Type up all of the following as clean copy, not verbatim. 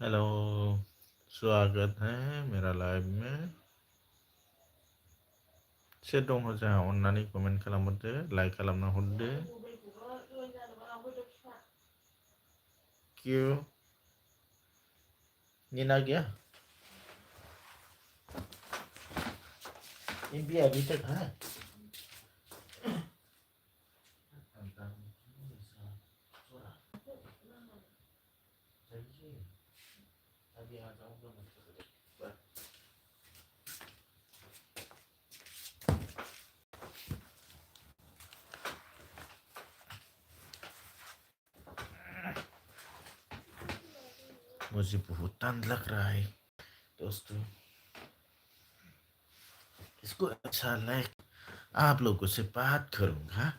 Hello, स्वागत है मेरा लाइव में। सोर दङ जोंहा अननानै कमेन्ट खालामहरदो, लाइक खालामना हरदो। क्यों नींद आ गया? ये भी अभी तक है। अभी आ जाऊंगा मैं। मुझे बहुत ठंड लग रहा है दोस्तों। इसको अच्छा लाइक आप लोगों से बात करूंगा।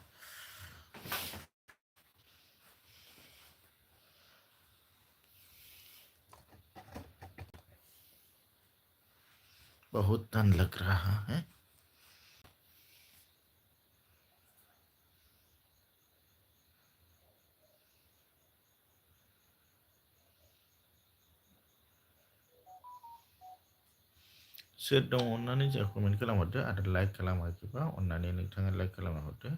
बहुत ठंड लग रहा है। सोर दङ अननानै जोंहा कमेन्ट खालामहरदो आरो लाइक खालामाखैबा अननानै नोंथाङा लाइक खालामना हरदो।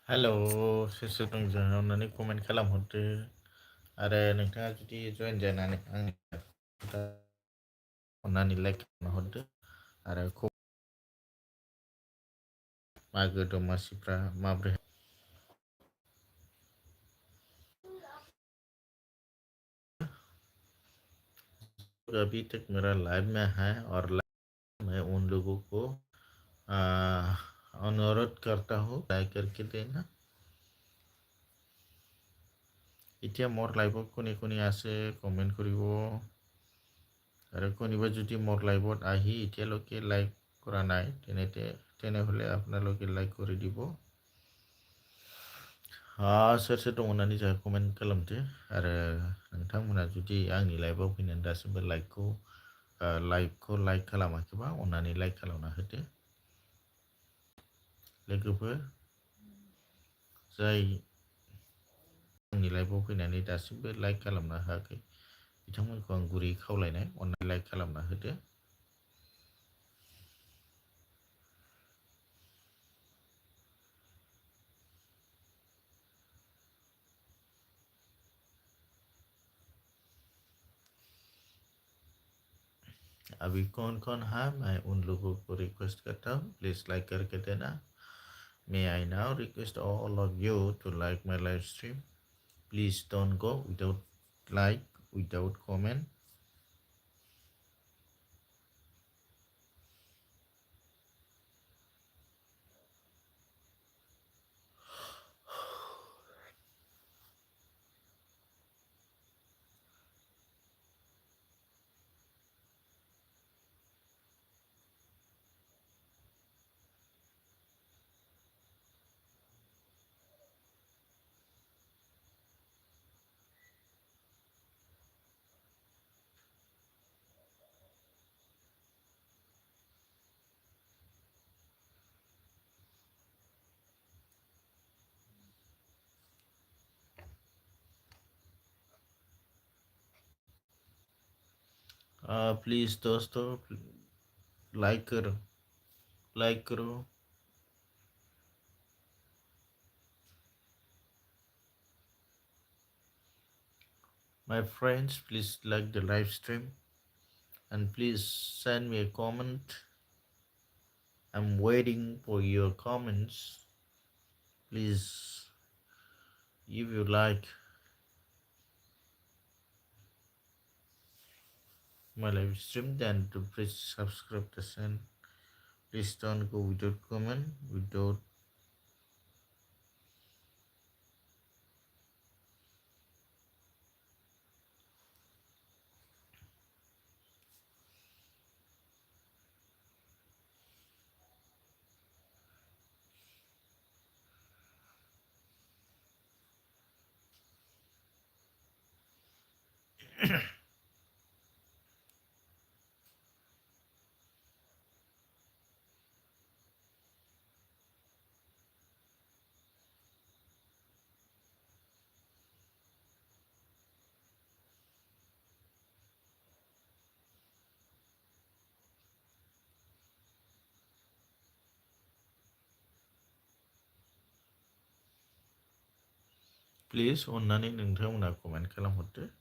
हेलो, सोर दं जोंहा अननानै कमेन्ट खालामहरदो आरो नोंथाङा जुदि जइन जानानै आंनि अननानै लाइक खालामना हरदो आरो मागो दमासिफ्रा माब्रै अभी तक मेरा लाइव में है और लाइव मैं उन लोगों को अनुरोध करता हूँ लाइक करके देना। এতিয়া মোৰ লাইভত কোনে কোনে আছে কমেণ্ট কৰিব আৰু কোনোবা যদি মোৰ লাইভত আহি এতিয়ালৈকে লাইক কৰা নাই তেনেহ'লে আপোনালোকে লাইক কৰি দিব। सोर सोर दङ होननानै जोंहा कमेन्ट खालामदो आरो नोंथांमोना जुदि आंनि लाइभआव फैनानै दासिमबो लाइभखौ लाइक खालामाखैबा अननानै लाइक खालामना होदो। लोगोफोर जाय आंनि लाइभआव फैनानै दासिमबो लाइक खालामना होआखै बिथांमोनखौ आं गुरै खावलायनाय अननानै लाइक खालामना होदो। अभी कौन कौन है मैं उन लोगों को रिक्वेस्ट करता हूँ, प्लीज़ लाइक करके देना. May I now request all of you to like my live stream? Please don't go without like, without comment. Please दोस्तों लाइक करो, लाइक करो. My friends, please like the live stream and please send me a comment. I'm waiting for your comments. Please, if you like my live stream, then to please subscribe the channel. Please don't go without comment, without. Please अन्नानै नोंथांमोना comment खालामहरदो.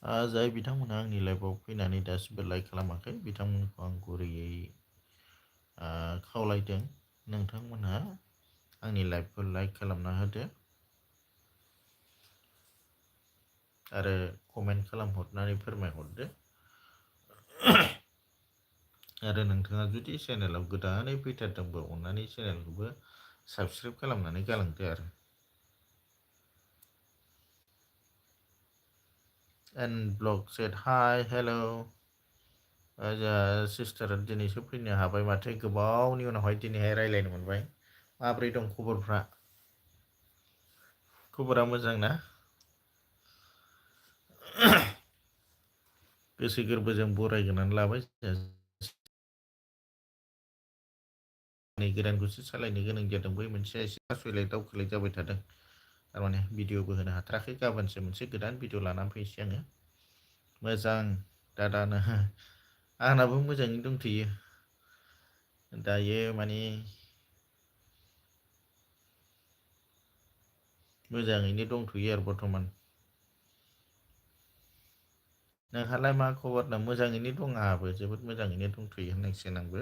जाय बिथांमोना आंनि लाइभआव फैनानै दासिमबो like खालामाखै बिथांमोनखौ आं गुरैयै खावलायदों नोंथांमोनहा आंनि लाइभखौ लाइक खालामना होदो आरो कमेन्ट खालामहरनानै फोरमायहरदो. आरो नोंथाङा जुदि चेनेलाव गोदानै फैथारदोंबा अन्नानै चेनेलखौबो साबस्क्राइब खालामनानै गालांदो आरो. And blog said hi, hello. सिस्टारा दिनैसो फैनो हाबाय माथो गोबावनि उनावहाय दिनैहाय रायलायनो मोनबाय. माब्रै दं खबरफ्रा? खबरा मोजां ना? गोसो गोरबोजों बरायग्रोनानै लाबाय. नै गोदानखौसो सालायनो गोनां जादों. बै मोनसेया एसे फासयलाय दावखोलाय जाबाय थादों. थारमाने भिडिअबो होनो हाथाराखै. गाबोनसो मोनसे गोदान भिडिअ लानानै फैनोसै आङो. मोजां दादानो आंनाबो मोजाङै दंथ'यो. दायो माने मोजाङैनो दंथ'यो आरो बर्थमान. नोंहालाय मा खबर? ना मोजाङैनो दं, आंहाबो जोबोद मोजाङैनो दंथ'यो होननांसिगोन आंबो.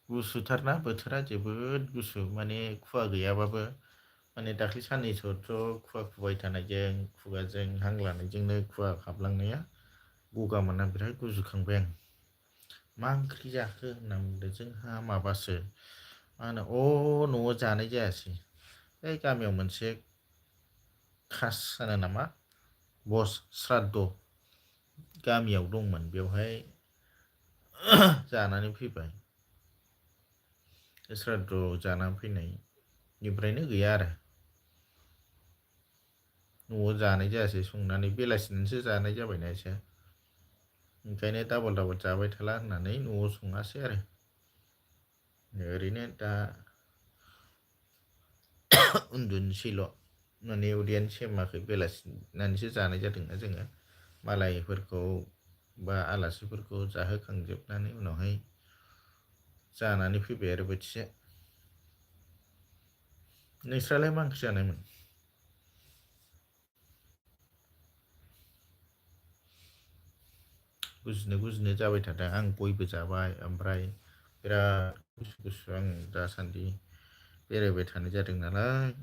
गुसुथारना बोथोरा जोबोद गुसु, माने खुवा गैयाबाबो माने दाख्लै साननैसोथ' खुवा खुबाय थानायजों खुगाजों हां लानायजोंनो खुवा हाबलांनाया गगा मोनना बिराद गुजुखांबाय आं. मा ओंख्रि जाखो होनना बुंदों, जोंहा माबासो मा होनो न'आव जानाय जायासै. बे गामियाव मोनसे खास होनो नामा, बस श्राद्ध गामियाव दंमोन बेवहाय जानानै फैबाय श्राद्ध जानानै फैनायनिफ्रायनो गैया आरो न'आव जानाय जायासै संनानै बेलासिनासो जानाय जाबायना एसे ओंखायनो डाबल डाबल जाबाय थाला होननानै न'आव सङासै आरो ओरैनो दा उन्दुनोसैल' माने उदैयानो सेमाखै बेलासिनानैसो जानाय जादोंना जोङो मालायफोरखौ बा आलासिफोरखौ जाहोखांजोबनानै उनावहाय जानानै फैबाय आरो बोथिसे नोंस्रालाय मा ओंख्रि जानायमोन गुजिनो गुजिनो जाबाय थादों आं गयबो जाबाय ओमफ्राय बिराद गुसु गुसु आं दासान्दि बेरायबाय थानाय जादों नालाय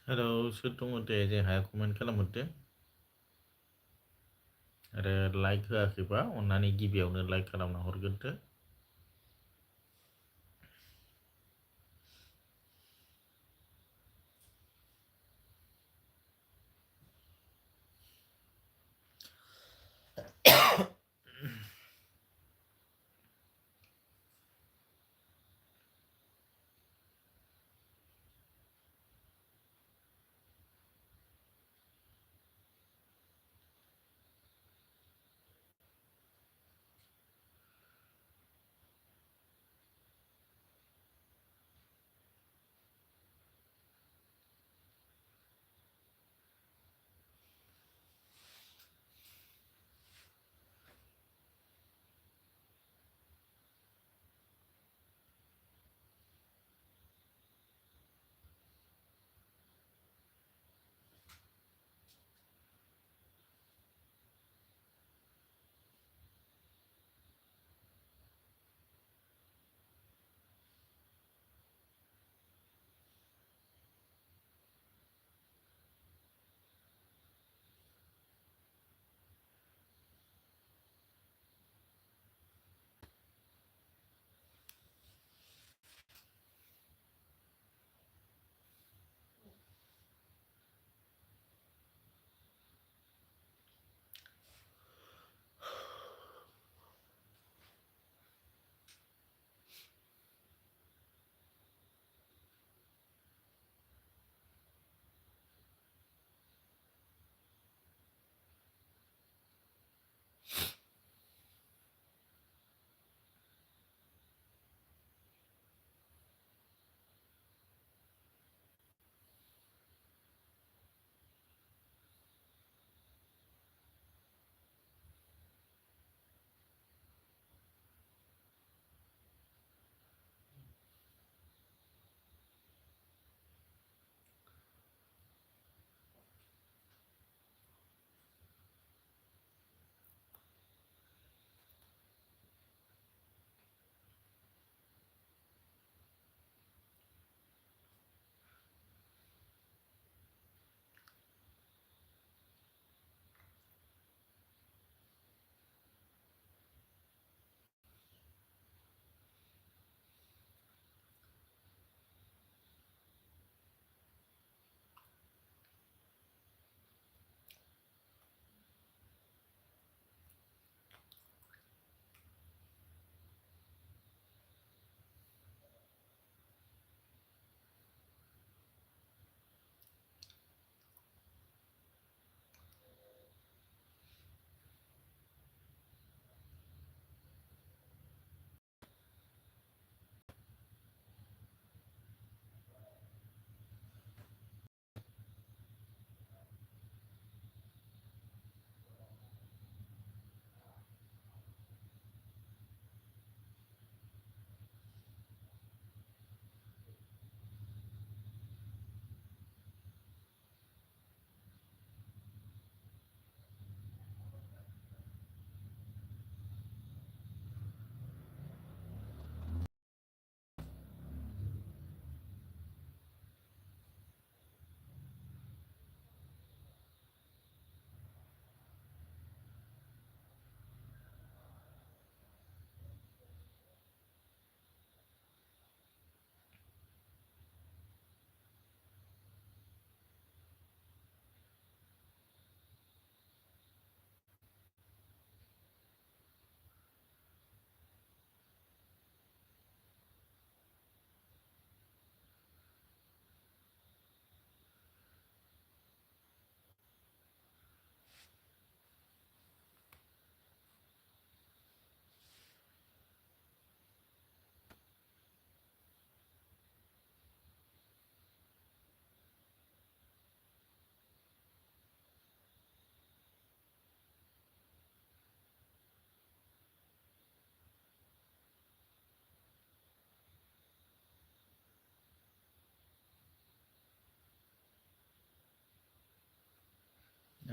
हेलौ सोर दङ दे जोंहा कमेन्ट खालामहरदो आरो लाइक होआखैबा अन्नानै गिबियावनो लाइक खालामना हरग्रोदो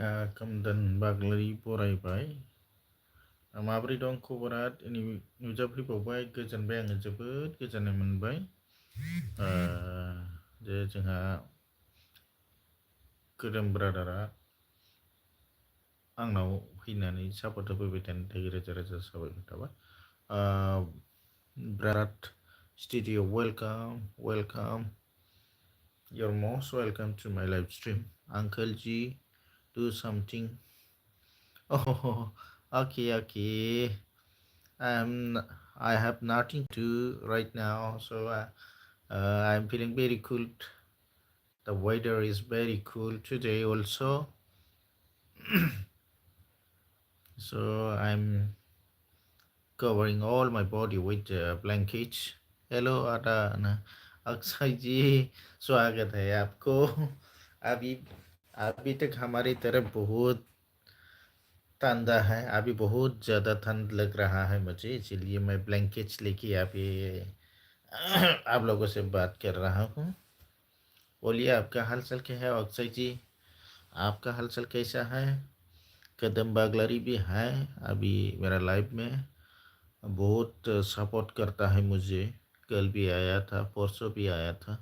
खोमदोन बाग्लारि बरायबाय माबोरै दं खबरा दिनै नुजाफैबावबाय गोजोनबाय आङो जोबोद गोजोननाय मोनबाय जे जोंहा खोदोम ब्रादारा आंनाव फैनानै सापर्ट होफैबाय थानो थाखाय रोजा रोजा साबायखर थाबाय brother studio welcome you're most welcome to my live stream Uncle G do something oh okay I have nothing to do right now so I'm feeling very cool. The weather is very cool today also. So I'm covering all my body with blankets. Hello Adan, Akshay ji स्वागत है आपको। अभी अभी तक हमारी तरफ बहुत ठंडा है, अभी बहुत ज़्यादा ठंड लग रहा है मुझे, इसलिए मैं ब्लैंकेट्स लेके अभी आप लोगों से बात कर रहा हूँ। बोलिए आपका हालचाल क्या है अक्षय जी, आपका हालचाल कैसा है? कदम बागलारी भी है अभी मेरा लाइफ में, बहुत सपोर्ट करता है मुझे, कल भी आया था परसों भी आया था।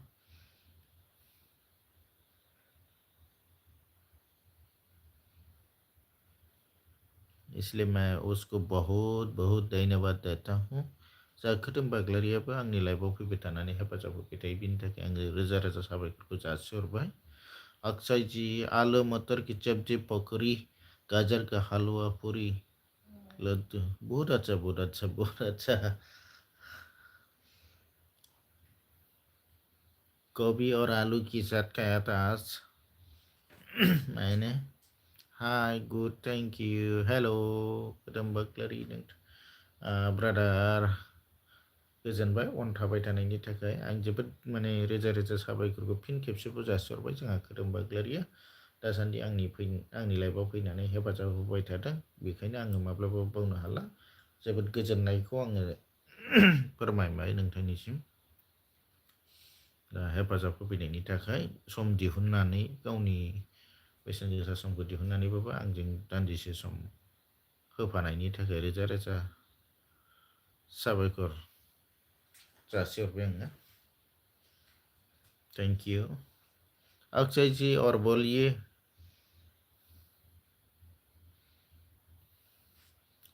इसलिए मैं उसको बहुत बहुत धन्यवाद देता हूँ। खोदोम बाग्लारियाबो आंनि लाइफआव फैबाय थानानै हेफाजाब होबाय थायो, बिनि थाखाय आङो रोजा रोजा साबायखरखौ जासिहरबाय। अक्षय जी आलू मटर की सब्जी पकौड़ी गाजर का हलवा पूरी लड्डू, बहुत अच्छा बहुत अच्छा बहुत अच्छा। गोभी और आलू की साथ खाया था आज मैंने। Hi good thank you hello खोदोम बाग्लारि ब्रादार, गोजोनबाय अन थाबाय थानायनि थाखाय। आं जोबोद माने रोजा रोजा साबायखरखौ फिन खेबसेबाव जासिहरबाय। जोंहा खोदोम बाग्लारिया दासान्दि आंनि लाइफआव फैनानै हेफाजाब होबाय थादों, बेखायनो आङो माब्लाबाबो बावनो हाला। जोबोद गोजोननायखौ आङो फोरमायबाय नोंथांनिसिम। दा हेफाजाब होफैनायनि थाखाय सम दिहुननानै, गावनि बेसेन गोसा समखौ दिहुननानैबाबो आंजों दान्दिसे सम होफानायनि थाखाय रोजा रोजा साबायखर जासिहरबाय आङो। थैंक यू अक्षय जी। और बोलिए,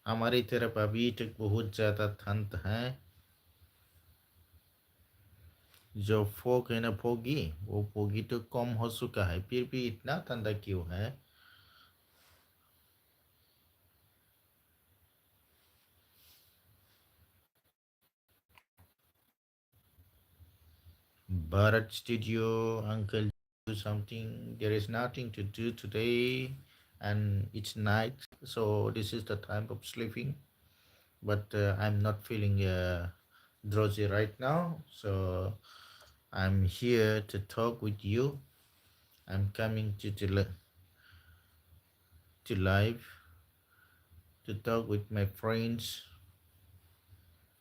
हमारी तरफ अभी तक बहुत ज़्यादा ठंड है। जो फोग है ना फोगी, वो फोगी तो कम हो चुका है, फिर भी इतना ठंडा क्यों है? Bharat Studio, Uncle, do something. There is nothing to do today, and it's night, so this is the time of sleeping. But I'm not feeling drowsy right now, so I'm here to talk with you. I'm coming to live to talk with my friends.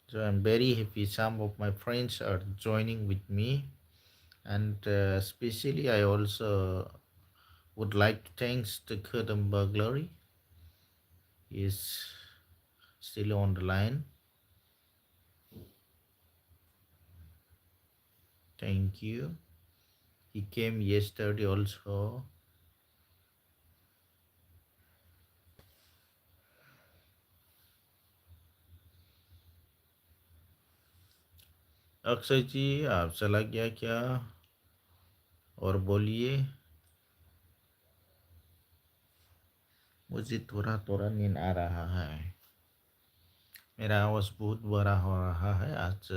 So I'm very happy some of my friends are joining with me, and especially I also would like to thank the Kodam Burglary is still on the line. Thank you. He came yesterday also. Akshay जी आप चला गया क्या? और बोलिए। मुझे थोड़ा थोड़ा नींद आ रहा है, मेरा आवाज़ बहुत बड़ा हो रहा है आज,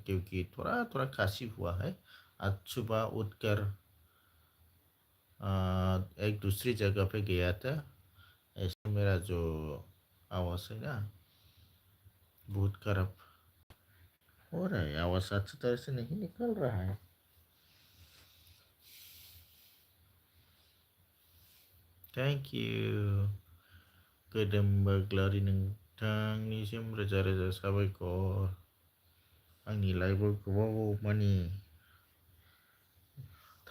क्योंकि थोड़ा थोड़ा खांसी हुआ है। आज सुबह उठकर एक दूसरी जगह पे गया था, ऐसे मेरा जो आवाज़ है ना बहुत खराब हो रहा है, आवाज़ अच्छी तरह से नहीं निकल रहा है। थैंक यू खोदोम बाग्लारि, नोंथांनिसिम रोजा रोजा साबायखर। आंनि लाइफआव गोबाव मानि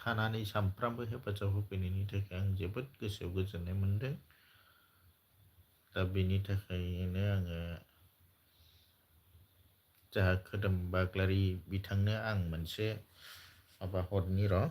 थानानै सानफ्रामबो हेफाजाब होफैनायनि थाखाय आं जोबोद गोसोआव गोजोननाय मोनदों। दा बेनि थाखायनो आङो जाहा खोदोम बाग्लारि बिथांनो आं मोनसे माबा हरनि र'।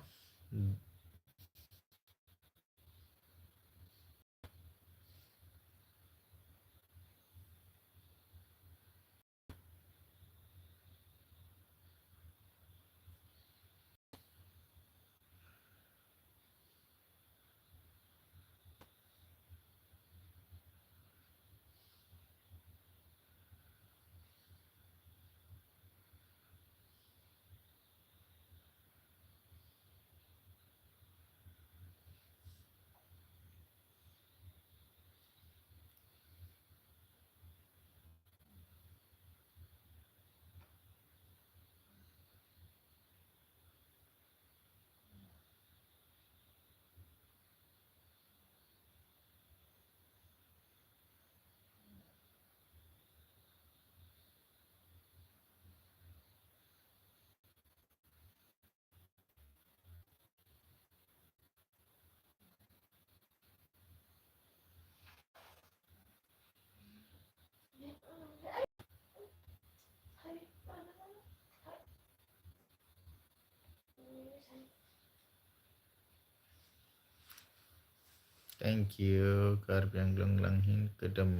Thank you, Karbi Anglong Langhin Kedem.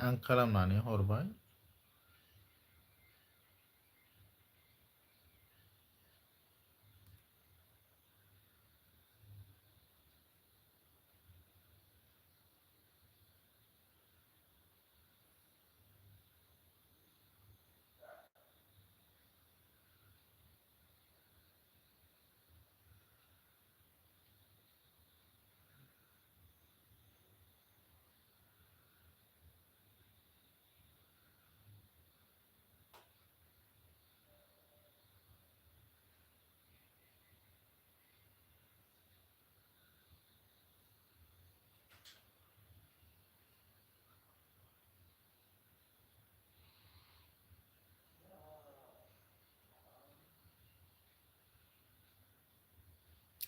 आं खालामनानै हरबाय।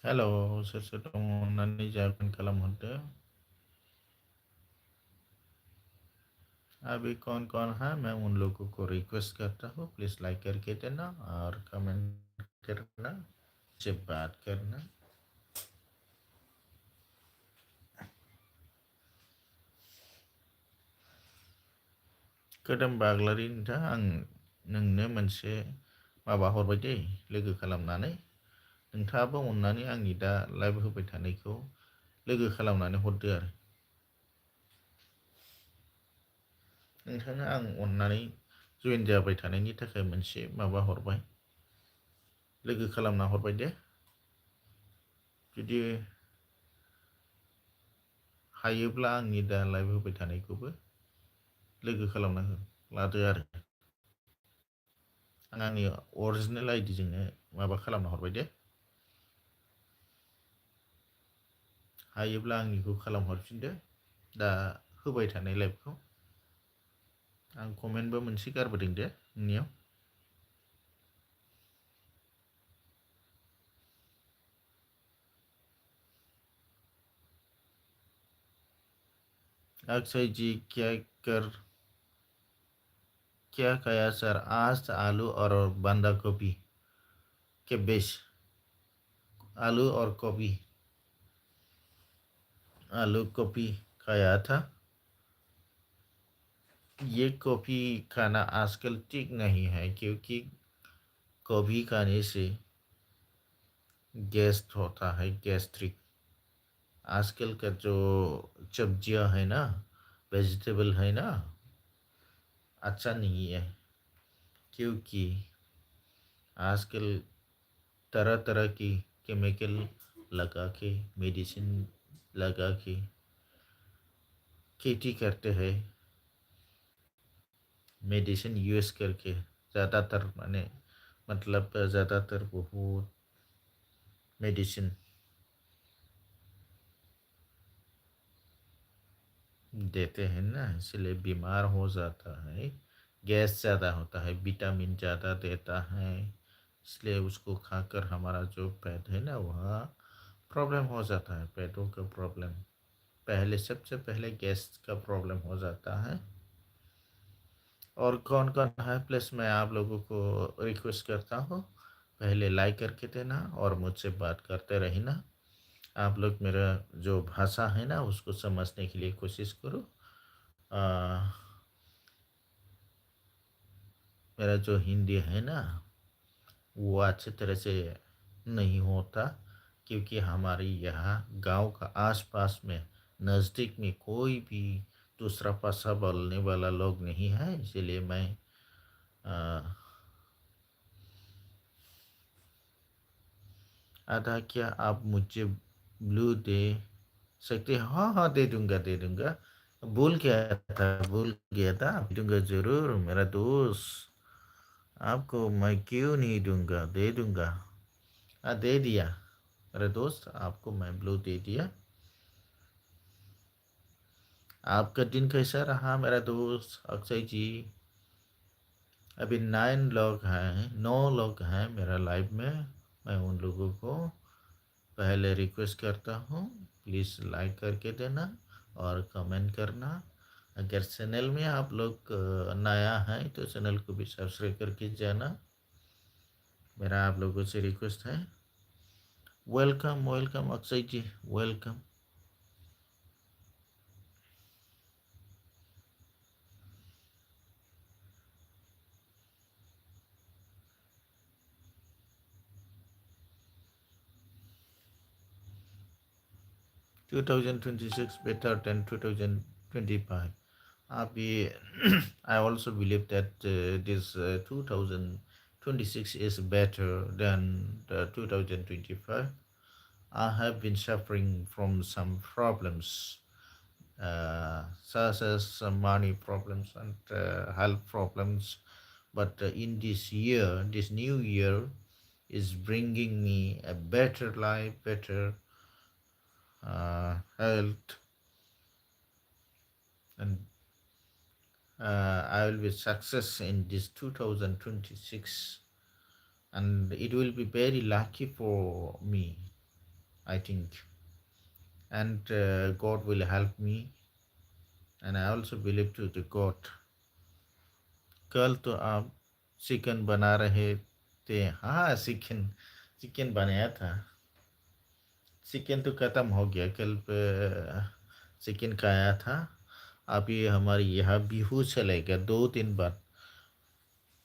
हेलो सोर सोर दङ अननानै जइन खालामहरदो। अभी कौन कौन है मैं उन लोगों को रिक्वेस्ट करता हूँ प्लीज़ लाइक करके देना और कमेंट करना से बात करना। खोदोम बाग्लारि नोंथां आं नोंनो मोनसे माबा हरबाय दै लोगो खालामनानै नोंथाङाबो अननानै आंनि दा लाइभ होबाय थानायखौ लोगो खालामनानै हरदो आरो नोंथांनो आं अननानै जइन जाबाय थानायनि थाखाय मोनसे माबा हरबाय लोगो खालामना हरबाय दे जुदि हायोब्ला आंनि दा लाइभ होबाय थानायखौबो लोगो खालामना लादो आरो आं आंनि अरिजिनेल आइडिजोंनो माबा खालामना हरबाय दे हायोब्ला आंनिखौ खालामहरफिनदो दा होबाय थानाय लाइभखौ आं कमेन्टबो मोनसे गारबोदों दे नोंनियाव अक्षय जी क्या खाया सर आज आलू और बंदा गोभी के बेस आलू और गोभी आलू गोभी खाया था। ये कॉफ़ी खाना आजकल ठीक नहीं है क्योंकि कॉफ़ी खाने से गैस होता है गैस्ट्रिक। आजकल का जो सब्जियां है ना वेजिटेबल है ना अच्छा नहीं है क्योंकि आजकल तरह तरह की केमिकल लगा के मेडिसिन लगा के खेती करते हैं मेडिसिन यूज़ करके ज़्यादातर माने मतलब ज़्यादातर बहुत मेडिसिन देते हैं ना इसलिए बीमार हो जाता है गैस ज़्यादा होता है विटामिन ज़्यादा देता है इसलिए उसको खाकर हमारा जो पेट है ना वहाँ प्रॉब्लम हो जाता है पेटों का प्रॉब्लम पहले सबसे पहले गैस का प्रॉब्लम हो जाता है। और कौन कौन है प्लीज़ मैं आप लोगों को रिक्वेस्ट करता हूँ पहले लाइक करके देना और मुझसे बात करते रहना। आप लोग मेरा जो भाषा है ना उसको समझने के लिए कोशिश करो। आ, मेरा जो हिंदी है ना वो अच्छी तरह से नहीं होता क्योंकि हमारे यहाँ गांव का आसपास में नज़दीक में कोई भी दूसरा भाषा बोलने वाला लोग नहीं है इसलिए मैं आ, आधा क्या आप मुझे ब्लू दे सकते हैं। हाँ हाँ दे दूंगा भूल गया था दे दूंगा ज़रूर मेरा दोस्त आपको मैं क्यों नहीं दूंगा दे दूंगा। हाँ दे दिया मेरे दोस्त आपको मैं ब्लू दे दिया। आपका दिन कैसा रहा मेरा दोस्त अक्षय जी। अभी 9 लोग हैं मेरा लाइव में मैं उन लोगों को पहले रिक्वेस्ट करता हूँ प्लीज़ लाइक करके देना और कमेंट करना। अगर चैनल में आप लोग नया है तो चैनल को भी सब्सक्राइब करके जाना मेरा आप लोगों से रिक्वेस्ट है। वेलकम वेलकम अक्षय जी वेलकम। 2026 better than 2025. अभी I also believe that this 2026 is better than the 2025. I have been suffering from some problems, such as some money problems and health problems. But in this year, this new year is bringing me a better life, better health, and I will be success in this 2026, and it will be very lucky for me I think. And God will help me. And I also believe to the God. कल तो आप chicken बना रहे थे। हाँ, chicken chicken बनाया था। Chicken तो ख़त्म हो गया। कल चिकन खाया था। अभी हमारे यहाँ बिहू चलेगा 2 दिन बाद।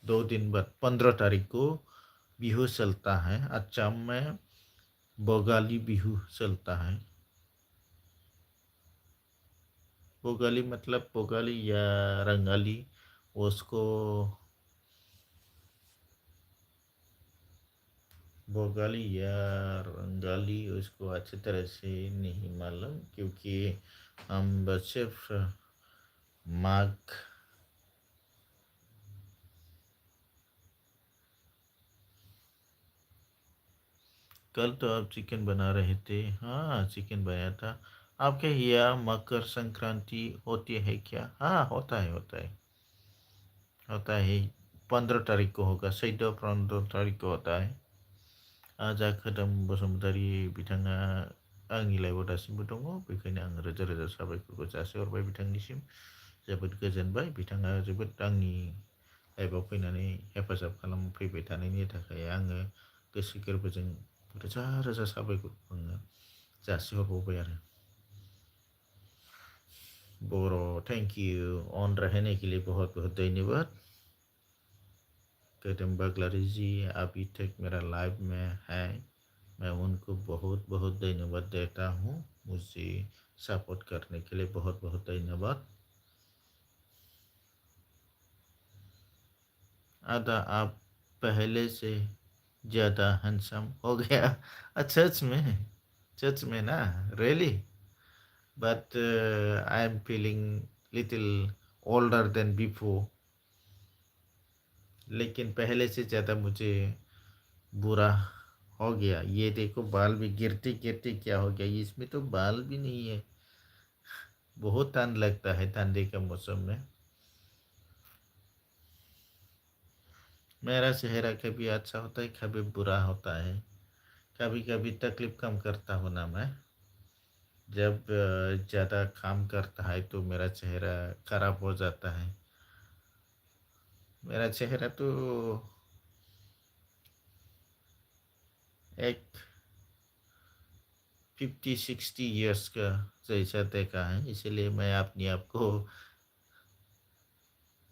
2 दिन बाद 15 तारीख को बिहू चलता है। असम में भोगाली बिहू चलता है। भोगाली मतलब भोगाली या रंगाली, उसको भोगाली या रंगाली उसको अच्छी तरह से नहीं मालूम, क्योंकि हम बस सिर्फ माघ। कल तो आप चिकन बना रहे थे। हाँ, चिकन बनाया था। आपके यहाँ मकर संक्रांति होती है क्या? हाँ, होता है, होता है, होता है। 15 तारीख को होगा। 15 तारीख को होता है। आजा खोदोम बसुमतारी बिथाङा आंनि लाइफआव दासिमबो दङ। बेखायनो आं रोजा रोजा साबायखरखौ जासिहरबाय बिथांनिसिम। जोबोद गोजोनबाय बिथाङा जोबोद आंनि लाइफआव फैनानै हेफाजाब खालामफैबाय थानायनि थाखाय आङो गोसो गोरबोजों रोजा रोजा साबायखरखौ आङो जासिहरबावबाय आरो। बर' थैंक यू। ऑन रहने के लिए बहुत बहुत धन्यवाद। कदम बगलारी जी अभी तक मेरा लाइव में है। मैं उनको बहुत बहुत धन्यवाद देता हूँ। मुझे सपोर्ट करने के लिए बहुत बहुत धन्यवाद। आधा आप पहले से ज़्यादा हैंडसम हो गया। सच में, सच में ना, really. But I am feeling little older than before. लेकिन पहले से ज़्यादा मुझे बुरा हो गया। ये देखो, बाल भी गिरते गिरते क्या हो गया। इसमें तो बाल भी नहीं है। बहुत ठंड लगता है ठंडी के मौसम में। मेरा चेहरा कभी अच्छा होता है, कभी बुरा होता है। कभी कभी तकलीफ कम करता हूँ ना मैं। जब ज़्यादा काम करता है तो मेरा चेहरा खराब हो जाता है। मेरा चेहरा तो एक 50-60 इयर्स का जैसा देखा है। इसलिए मैं अपने आप को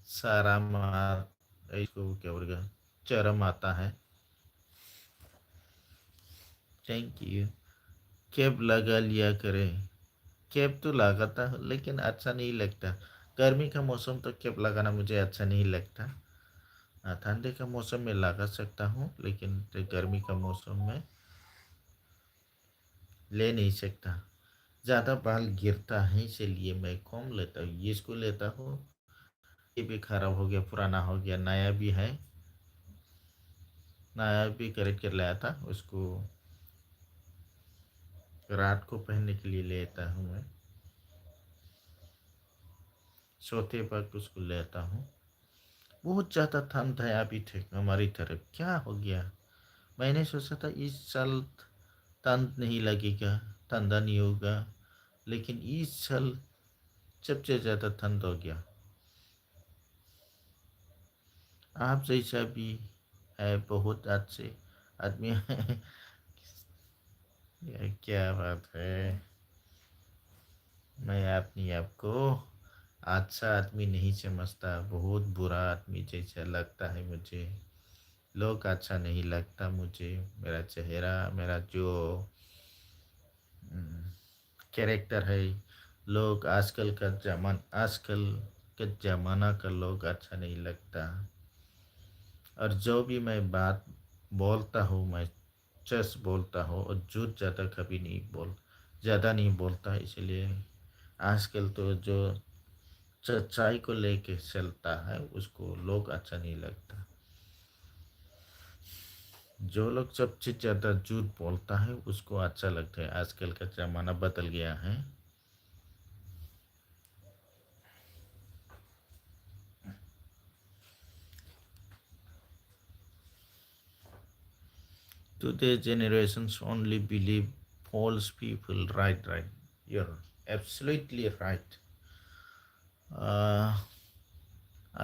सारा मार, इसको क्या बोलेगा, चरम आता है। Thank you. कैप लगा लिया करें। कैप तो लगाता हूँ लेकिन अच्छा नहीं लगता। गर्मी का मौसम तो कैप लगाना मुझे अच्छा नहीं लगता। हाँ, ठंडे का मौसम में लगा सकता हूँ, लेकिन गर्मी का मौसम में ले नहीं सकता। ज़्यादा बाल गिरता है, इसलिए मैं कम लेता हूँ। ये इसको लेता हूँ। ये भी खराब हो गया, पुराना हो गया, नया भी है। नया भी खरीद कर लाया था। उसको रात को पहनने के लिए लेता हूँ मैं। सोते वक्त उसको लेता हूँ। बहुत ज़्यादा ठंड है अभी तक हमारी तरफ। क्या हो गया? मैंने सोचा था इस साल ठंड नहीं लगेगा, ठंडा नहीं होगा, लेकिन इस साल सबसे ज़्यादा ठंड हो गया। आप जैसा भी है बहुत अच्छे आदमी है। ये क्या बात है? मैं अपनी आप को अच्छा आदमी नहीं समझता, बहुत बुरा आदमी जैसा लगता है मुझे। लोग अच्छा नहीं लगता मुझे। मेरा चेहरा, मेरा जो कैरेक्टर है, लोग आजकल के ज़माना का लोग अच्छा नहीं लगता। और जो भी मैं बात बोलता हूँ, मैं सच बोलता हूँ और झूठ ज़्यादा नहीं बोलता। इसलिए आजकल तो जो सच्चाई को लेके चलता है उसको लोग अच्छा नहीं लगता। जो लोग सबसे ज़्यादा झूठ बोलता है उसको अच्छा लगता है। आजकल का ज़माना बदल गया है। Today generations only believe false people. Right, right. You're absolutely right. uh,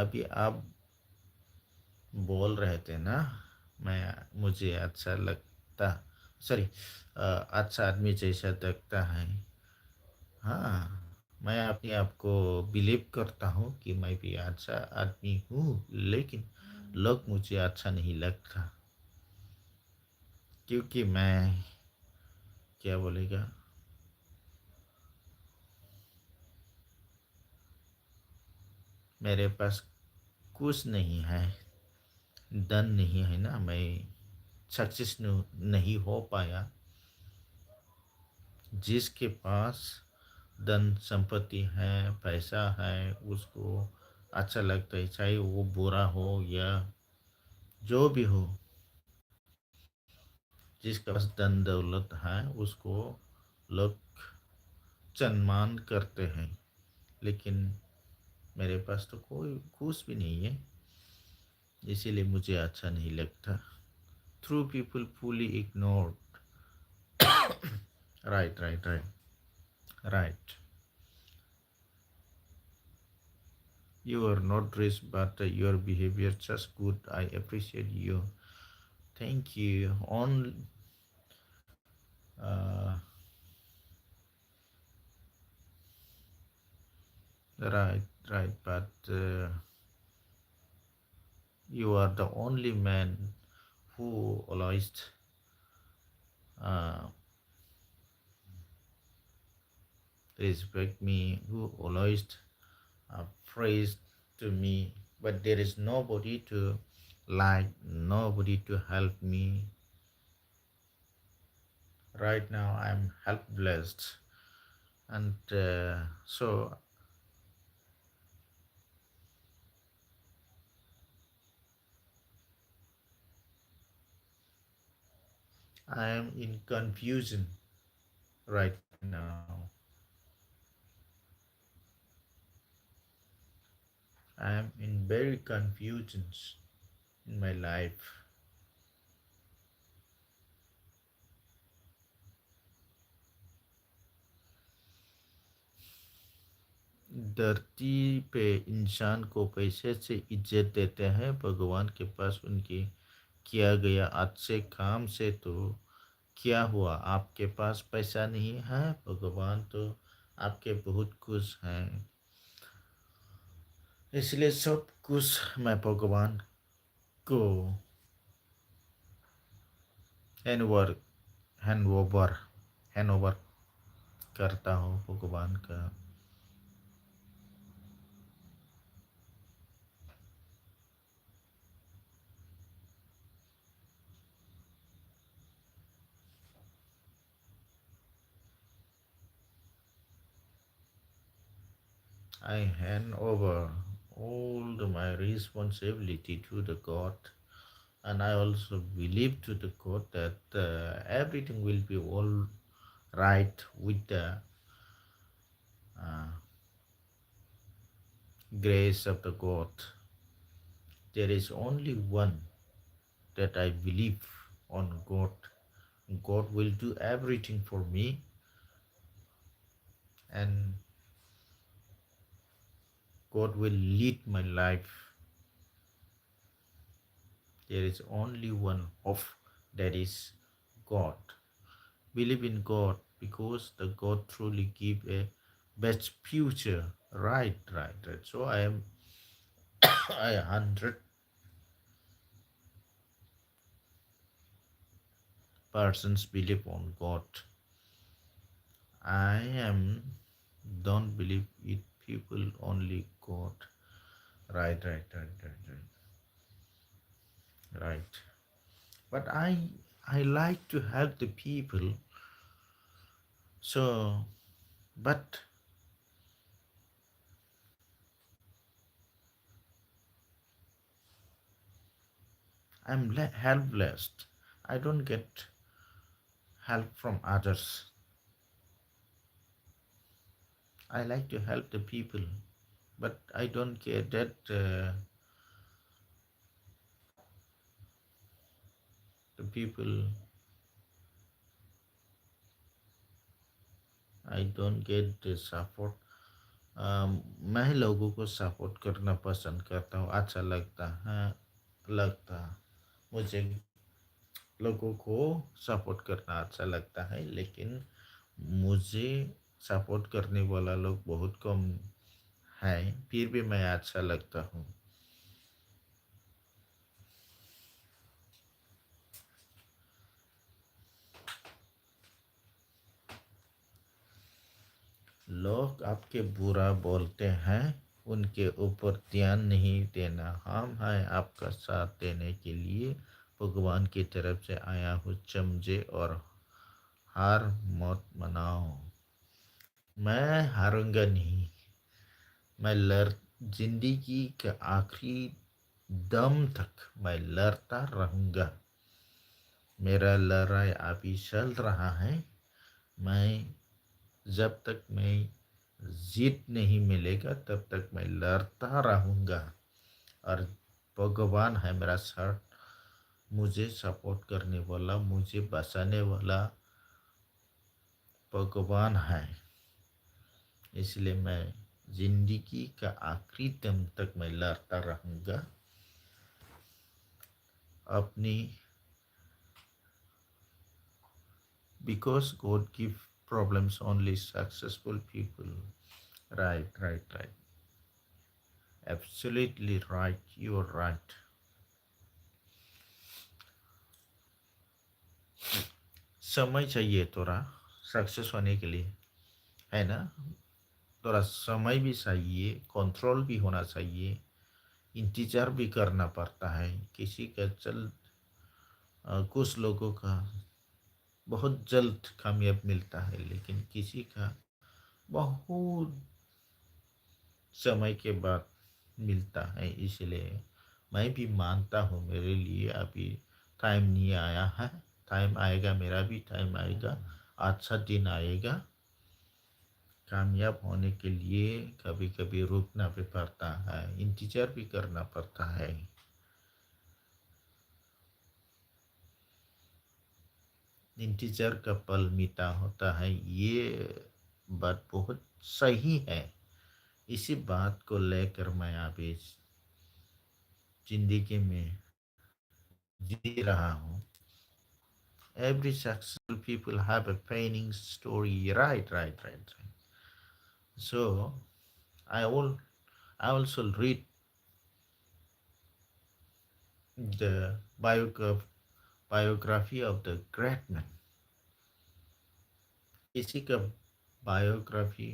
अभी आप बोल रहे थे ना, मैं मुझे अच्छा लगता, सॉरी, अच्छा आदमी जैसा लगता है। हाँ, मैं अपने आप को बिलीव करता हूँ कि मैं भी अच्छा आदमी हूँ, लेकिन लोग मुझे अच्छा नहीं लगता, क्योंकि मैं, क्या बोलेगा, मेरे पास कुछ नहीं है, धन नहीं है ना, मैं सक्सेस नहीं हो पाया। जिसके पास धन संपत्ति है, पैसा है, उसको अच्छा लगता है, चाहे वो बुरा हो या जो भी हो। जिसके पास धन दौलत है उसको लोग सम्मान करते हैं, लेकिन मेरे पास तो कोई कुछ भी नहीं है, इसीलिए मुझे अच्छा नहीं लगता। Through people fully ignore. Right, right, right, right. You are not rich, but your behavior just good. I appreciate you. Thank you. On uh, right, right, but you are the only man who always uh, respect me, who always praise to me. But there is nobody to like, nobody to help me. Right now, I'm helpless, and so I am in confusion right now. I am in very confusion in my life. धरती पे इंसान को पैसे से इज्जत देते हैं, भगवान के पास उनके किया गया अच्छे काम से तो क्या हुआ? आपके पास पैसा नहीं है, भगवान तो आपके बहुत खुश हैं, इसलिए सब कुछ मैं भगवान को hand over hand over hand over करता हूँ भगवान का। I hand over all my responsibility to the God, and I also believe to the God that everything will be all right with the uh, grace of the God. There is only one that I believe on God. God will do everything for me, and God will lead my life. There is only one hope, that is God. Believe in God because the God truly give a best future. Right, right, right. So I am I 100% believe on God. I am don't believe it people only God. Right, right, right, right, right, right. But I like to help the people. So, but I'm helpless. I don't get help from others. I like to help the people, but I don't care that the people I don't get the support. मैं लोगों को support करना पसंद करता हूँ, अच्छा लगता है। लगता मुझे लोगों को सपोर्ट करना अच्छा लगता है, लेकिन मुझे सपोर्ट करने वाला लोग बहुत कम है, फिर भी मैं अच्छा लगता हूँ। लोग आपके बुरा बोलते हैं, उनके ऊपर ध्यान नहीं देना। हम हैं आपका साथ देने के लिए, भगवान की तरफ से आया हूँ, समझे और हार मत मनाओ। मैं हारूंगा नहीं। मैं लड़ जिंदगी के आखिरी दम तक मैं लड़ता रहूंगा। मेरा लड़ाई अभी चल रहा है। मैं जब तक मैं जीत नहीं मिलेगा तब तक मैं लड़ता रहूंगा। और भगवान है मेरा सर, मुझे सपोर्ट करने वाला, मुझे बचाने वाला भगवान है। इसलिए मैं जिंदगी का आखिरी दम तक मैं लड़ता रहूंगा अपनी। Because God give problems only successful people. Right, right, right. Absolutely right. You're right. समय चाहिए थोड़ा सक्सेस होने के लिए, है ना। थोड़ा समय भी चाहिए, कंट्रोल भी होना चाहिए, इंतजार भी करना पड़ता है। किसी का कुछ लोगों का बहुत जल्द कामयाब मिलता है, लेकिन किसी का बहुत समय के बाद मिलता है। इसलिए मैं भी मानता हूँ मेरे लिए अभी टाइम नहीं आया है। टाइम आएगा, मेरा भी टाइम आएगा, अच्छा दिन आएगा। कामयाब होने के लिए कभी कभी रुकना भी पड़ता है, इंतजार भी करना पड़ता है। इंतजार का पल मीठा होता है, ये बात बहुत सही है। इसी बात को लेकर मैं अभी जिंदगी में जी रहा हूँ। Every successful people have a painting story. Right, right, right, right. So I will I also read the biography of the great man. किसी का बायोग्राफी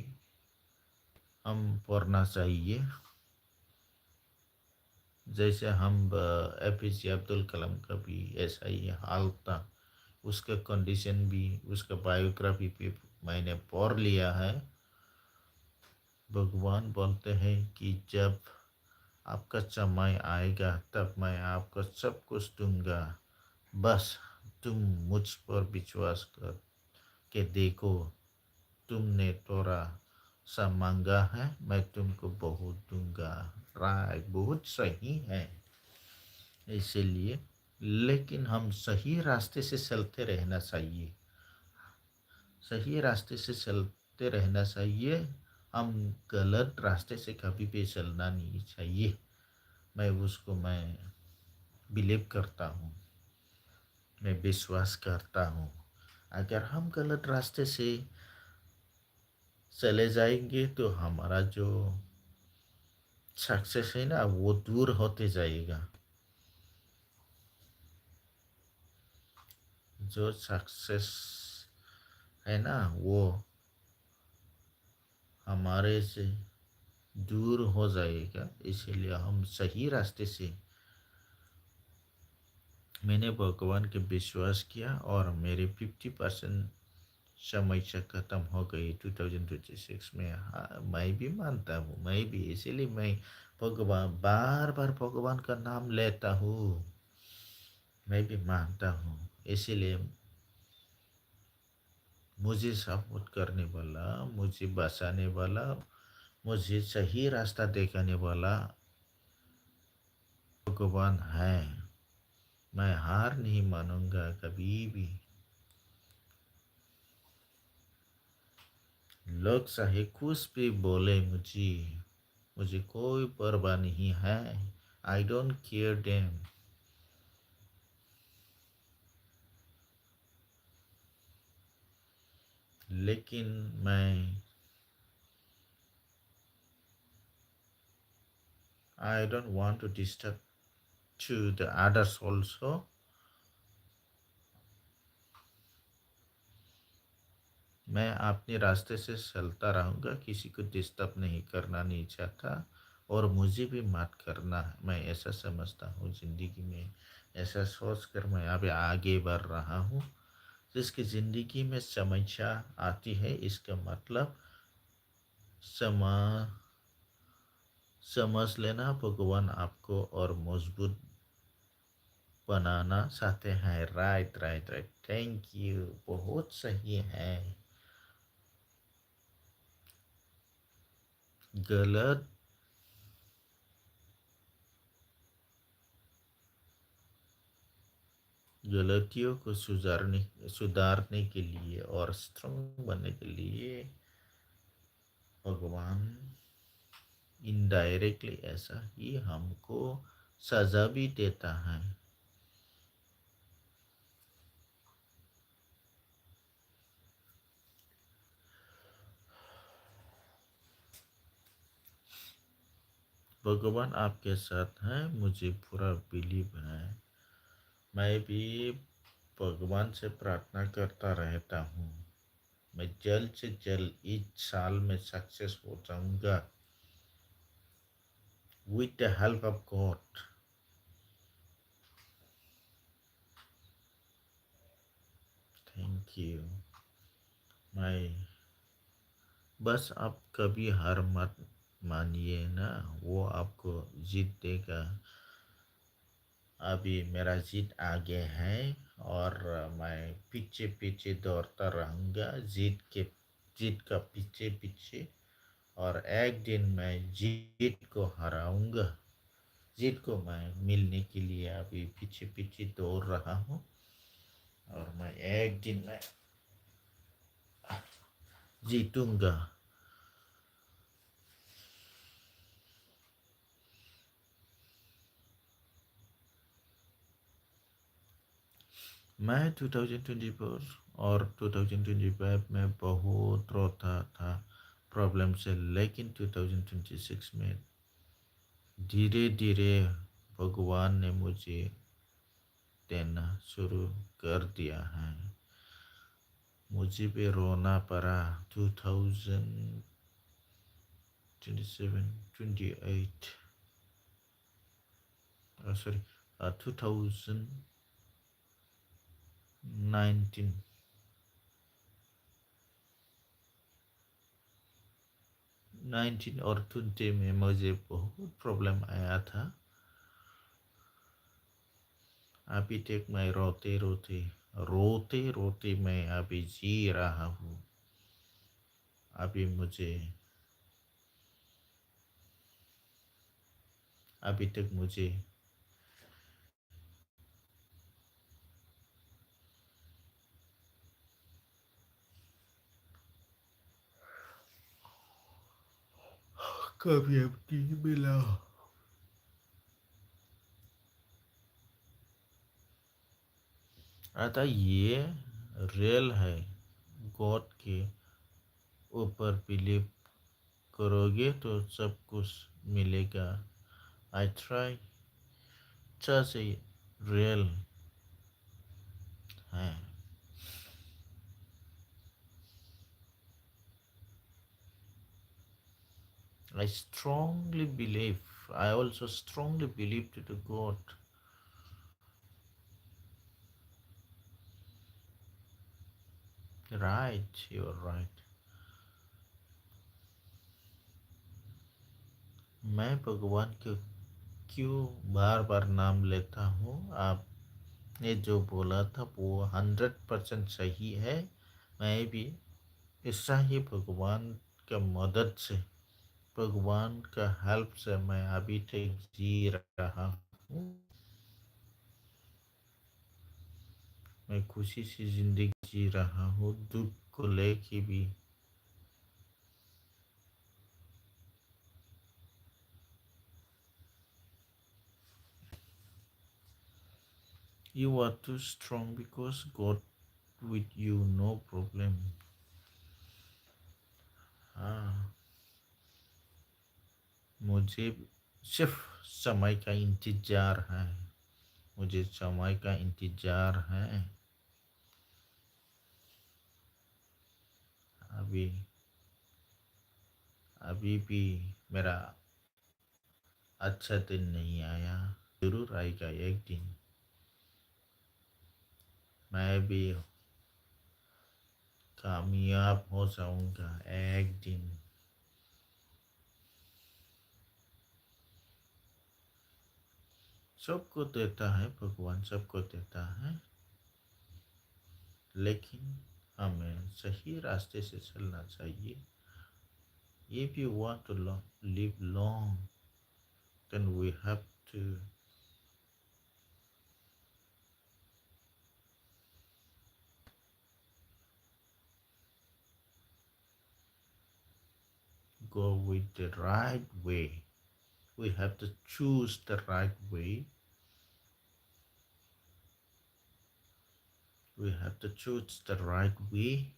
हम पढ़ना चाहिए। जैसे हम APJ अब्दुल कलाम का भी ऐसा ही हाल था। उसका कंडीशन भी, उसका बायोग्राफी भी मैंने पढ़ लिया है। भगवान बोलते हैं कि जब आपका समय आएगा तब मैं आपको सब कुछ दूंगा, बस तुम मुझ पर विश्वास कर के देखो। तुमने थोड़ा सा मांगा है, मैं तुमको बहुत दूंगा। राय बहुत सही है। इसीलिए लेकिन हम सही रास्ते से चलते रहना चाहिए। सही रास्ते से चलते रहना चाहिए। हम गलत रास्ते से कभी भी चलना नहीं चाहिए। मैं बिलीव करता हूँ, मैं विश्वास करता हूँ। अगर हम गलत रास्ते से चले जाएंगे तो हमारा जो सक्सेस है ना वो दूर होते जाएगा। जो सक्सेस है ना वो हमारे से दूर हो जाएगा। इसीलिए हम सही रास्ते से, मैंने भगवान के विश्वास किया और मेरे 50% समय से ख़त्म हो गई 2026 में। हाँ, मैं भी मानता हूँ, मैं भी इसीलिए मैं भगवान बार बार भगवान का नाम लेता हूँ। मैं भी मानता हूँ, इसीलिए मुझे सपोर्ट करने वाला, मुझे बचाने वाला, मुझे सही रास्ता दिखाने वाला भगवान है। मैं हार नहीं मानूंगा कभी भी। लोग चाहे कुछ भी बोले मुझे, मुझे कोई परवाह नहीं है। I don't care them. लेकिन मैं, I don't want to disturb to the others also. मैं अपने रास्ते से चलता रहूँगा, किसी को डिस्टर्ब नहीं करना नहीं चाहता, और मुझे भी मत करना है। मैं ऐसा समझता हूँ ज़िंदगी में, ऐसा सोच कर मैं अभी आगे बढ़ रहा हूँ। जिसकी ज़िंदगी में समस्या आती है, इसका मतलब समा समझ लेना भगवान आपको और मजबूत बनाना चाहते हैं। Right right right, thank you, बहुत सही है। गलत गलतियों को सुधारने के लिए और स्ट्रांग बनने के लिए भगवान इनडायरेक्टली ऐसा ही हमको सजा भी देता है। भगवान आपके साथ है, मुझे पूरा बिलीव है। मैं भी भगवान से प्रार्थना करता रहता हूँ, मैं जल्द से जल्द इस साल में सक्सेस हो जाऊंगा, with the help of God. Thank you. मैं बस आप कभी हार मत मानिए ना, वो आपको जीत देगा। अभी मेरा जीत आगे है, और मैं पीछे पीछे दौड़ता रहूँगा, जीत का पीछे पीछे। और एक दिन मैं जीत को हराऊंगा। जीत को मैं मिलने के लिए अभी पीछे पीछे दौड़ रहा हूँ, और मैं एक दिन मैं जीतूंगा। मैं 2024 और 2025 में बहुत रोता था प्रॉब्लम से, लेकिन 2026 में धीरे धीरे भगवान ने मुझे देना शुरू कर दिया है। मुझे भी रोना पड़ा 2027, 28, सॉरी, 2019, 19 और 20 में मुझे बहुत प्रॉब्लम आया था। अभी तक मैं रोते मैं अभी जी रहा हूँ। अभी मुझे अभी तक मुझे कामयाब नहीं मिला। अतः ये रियल है। गॉड के ऊपर बिलीव करोगे तो सब कुछ मिलेगा। आई ट्राई, अच्छा से रियल है। I strongly believe, I also strongly believe to the God. Right, you're right. मैं भगवान के क्यों बार बार नाम लेता हूँ? आपने जो बोला था वो 100% सही है। मैं भी ऐसा ही भगवान का मदद से, भगवान का हेल्प से मैं अभी तक जी रहा हूँ। मैं खुशी से जिंदगी जी रहा हूँ, दुख को लेके भी। You are too strong because God with you, no problem. हाँ, मुझे सिर्फ समय का इंतजार है। मुझे समय का इंतजार है। अभी अभी भी मेरा अच्छा दिन नहीं आया। जरूर आएगा एक दिन। मैं भी कामयाब हो जाऊंगा एक दिन। सबको देता है भगवान, सबको देता है, लेकिन हमें सही रास्ते से चलना चाहिए। If you want to live long, then we have to go with the right way. We have to choose the right way. We have to choose the right way.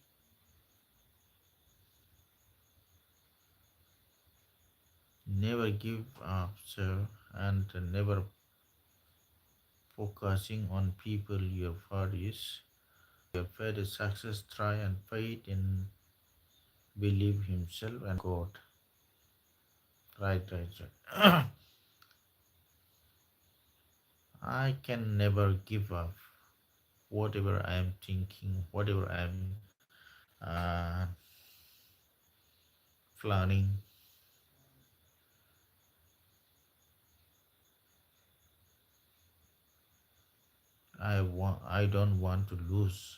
Never give up, sir, and never focusing on people. Your faith is your faith is success. Try and faith in believe himself and God. Right, right, right. I can never give up. Whatever I am thinking, whatever I am uh, planning, I don't want to lose.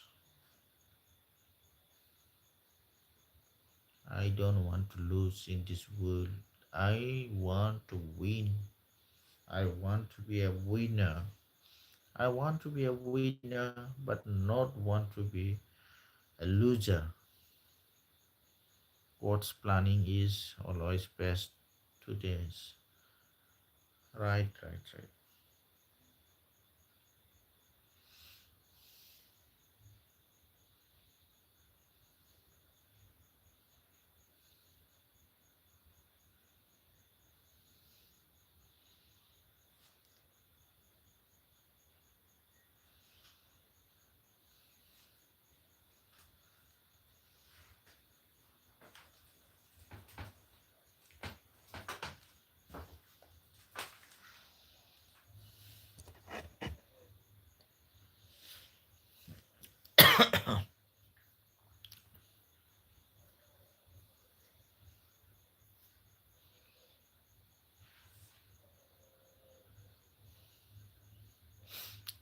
I don't want to lose in this world. I want to win. I want to be a winner. I want to be a winner, but not want to be a loser. God's planning is always best to this. Right, right, right.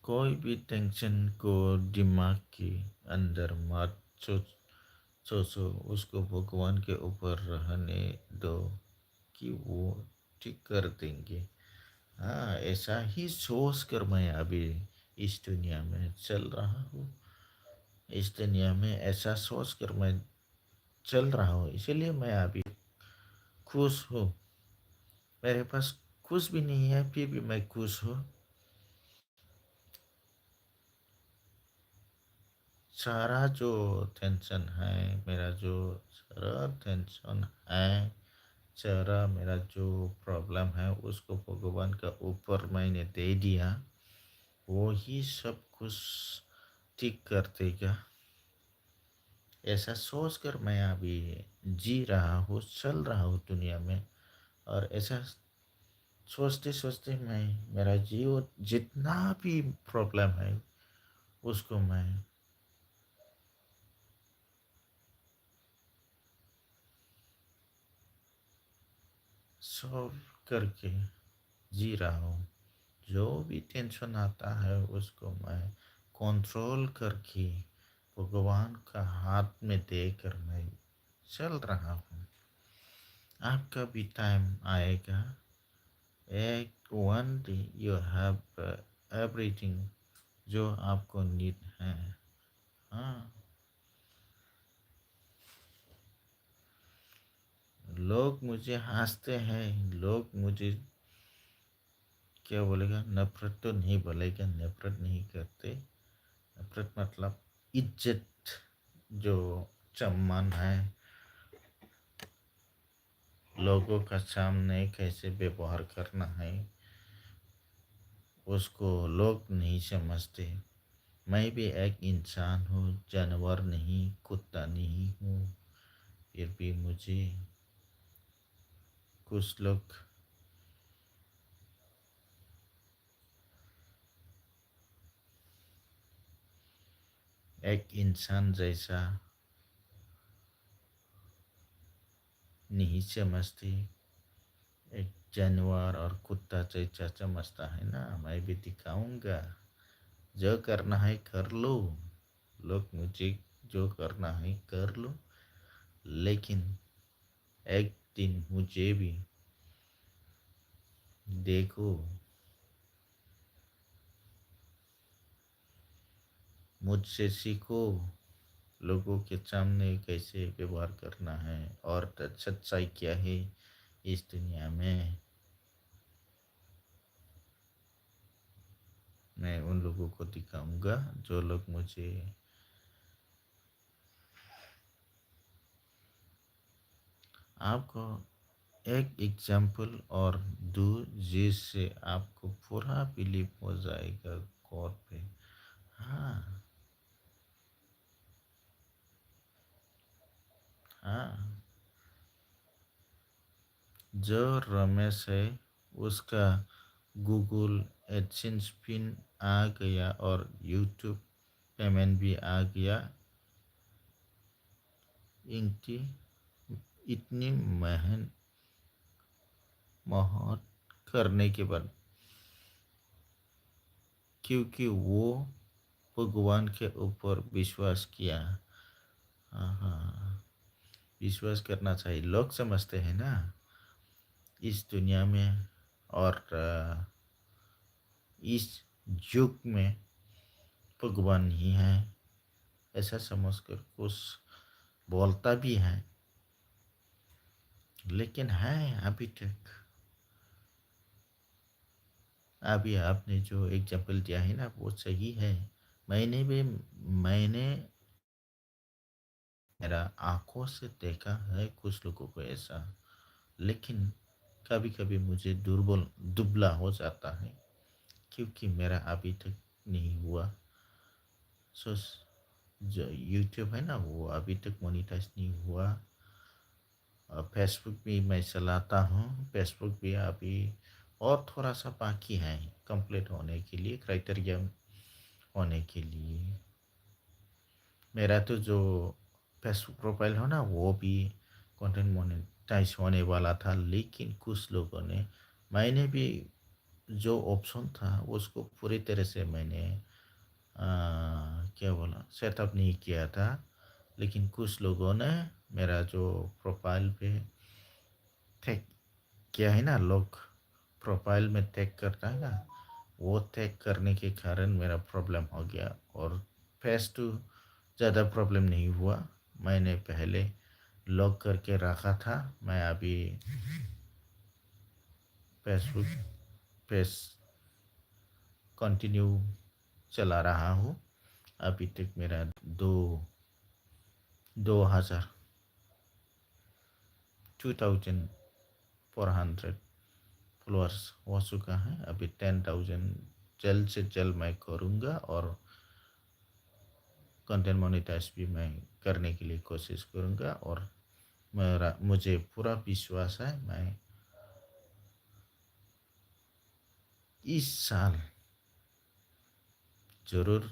कोई भी tension को दिमाग के अंदर मत सोचो, उसको भगवान के ऊपर रहने दो कि वो ठीक कर देंगे। हाँ, ऐसा ही सोच कर मैं अभी इस दुनिया में चल रहा हूँ। इस दुनिया में ऐसा सोच कर मैं चल रहा हूँ, इसीलिए मैं अभी खुश हूँ। मेरे पास कुछ भी नहीं है, फिर भी मैं खुश हूँ। सारा जो टेंशन है, मेरा जो सारा टेंशन है, सारा मेरा जो प्रॉब्लम है, उसको भगवान का ऊपर मैंने दे दिया। वो ही सब कुछ ठीक कर देगा। ऐसा सोच कर मैं अभी जी रहा हूँ, चल रहा हूँ दुनिया में। और ऐसा सोचते सोचते मैं मेरा जीव जितना भी प्रॉब्लम है, उसको मैं सॉल्व करके जी रहा हूँ। जो भी टेंशन आता है, उसको मैं कंट्रोल करके भगवान का हाथ में देकर मैं चल रहा हूँ। आपका भी टाइम आएगा। एक one day you have everything जो आपको नीड है। हाँ, लोग मुझे हंसते हैं, लोग मुझे क्या बोलेगा, नफरत तो नहीं बोलेगा, नफरत नहीं करते। नफरत मतलब इज्जत, जो सम्मान है, लोगों का सामने कैसे व्यवहार करना है, उसको लोग नहीं समझते। मैं भी एक इंसान हूँ, जानवर नहीं, कुत्ता नहीं हूँ। फिर भी मुझे कुछ लोग एक इंसान जैसा नहीं समझते, एक जानवर और कुत्ता जैसा समझता है ना। मैं भी दिखाऊंगा, जो करना है कर लो। लोग मुझे जो करना है कर लो, लेकिन एक दिन मुझे भी देखो, मुझसे सीखो, लोगों के सामने कैसे व्यवहार करना है और सच्चाई क्या है इस दुनिया में। मैं उन लोगों को दिखाऊंगा जो लोग मुझे। आपको एक एग्जाम्पल और दूँ जिससे आपको पूरा बिलीव हो जाएगा गॉड पे। हाँ, हाँ। जो रमेश है, उसका गूगल एडसेंस पिन आ गया और यूट्यूब पेमेंट भी आ गया। इनकी इतनी मेहनत करने के बाद, क्योंकि वो भगवान के ऊपर विश्वास किया। हाँ, हाँ, विश्वास करना चाहिए। लोग समझते हैं ना इस दुनिया में और इस युग में भगवान नहीं है, ऐसा समझकर कुछ बोलता भी है, लेकिन है अभी तक। अभी आपने जो एग्जाम्पल दिया है ना, वो सही है। मैंने मेरा आंखों से देखा है कुछ लोगों को ऐसा, लेकिन कभी कभी मुझे दुर्बल दुबला हो जाता है, क्योंकि मेरा अभी तक नहीं हुआ। सो जो यूट्यूब है ना, वो अभी तक मोनिटाइज नहीं हुआ। फेसबुक भी मैं चलाता हूँ, फेसबुक भी अभी और थोड़ा सा बाकी है कंप्लीट होने के लिए, क्राइटेरिया होने के लिए। मेरा तो जो फेसबुक प्रोफाइल हो ना, वो भी कंटेंट मोनेटाइज होने वाला था, लेकिन कुछ लोगों ने, मैंने भी जो ऑप्शन था उसको पूरी तरह से मैंने क्या बोला, सेटअप नहीं किया था। लेकिन कुछ लोगों ने मेरा जो प्रोफाइल पे टैग किया है ना, लोग प्रोफाइल में टैग करता है ना, वो टैग करने के कारण मेरा प्रॉब्लम हो गया। और फेस टू ज़्यादा प्रॉब्लम नहीं हुआ। मैंने पहले लॉक करके रखा था। मैं अभी फेसबुक पेज कंटिन्यू चला रहा हूँ। अभी तक मेरा 2000 2400 फॉलोअर्स हो चुका है। अभी 10,000 जल्द से जल्द मैं करूँगा, और कंटेंट मोनेटाइज भी मैं करने के लिए कोशिश करूँगा। और मुझे पूरा विश्वास है, मैं इस साल ज़रूर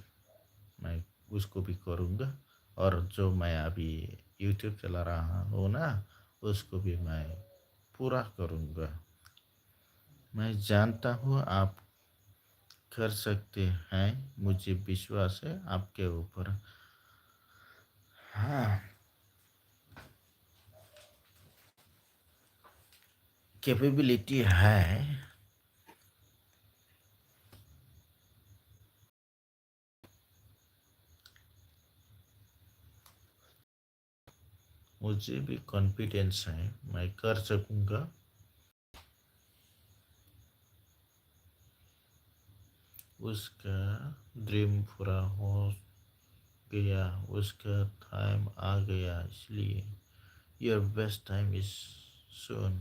मैं उसको भी करूँगा। और जो मैं अभी यूट्यूब चला रहा हूँ ना, उसको भी मैं पूरा करूँगा। मैं जानता हूँ आप कर सकते हैं, मुझे विश्वास है आपके ऊपर। हाँ, कैपेबिलिटी है। मुझे भी कॉन्फिडेंस है, मैं कर सकूँगा। उसका ड्रीम पूरा हो गया, उसका टाइम आ गया, इसलिए your best time is soon.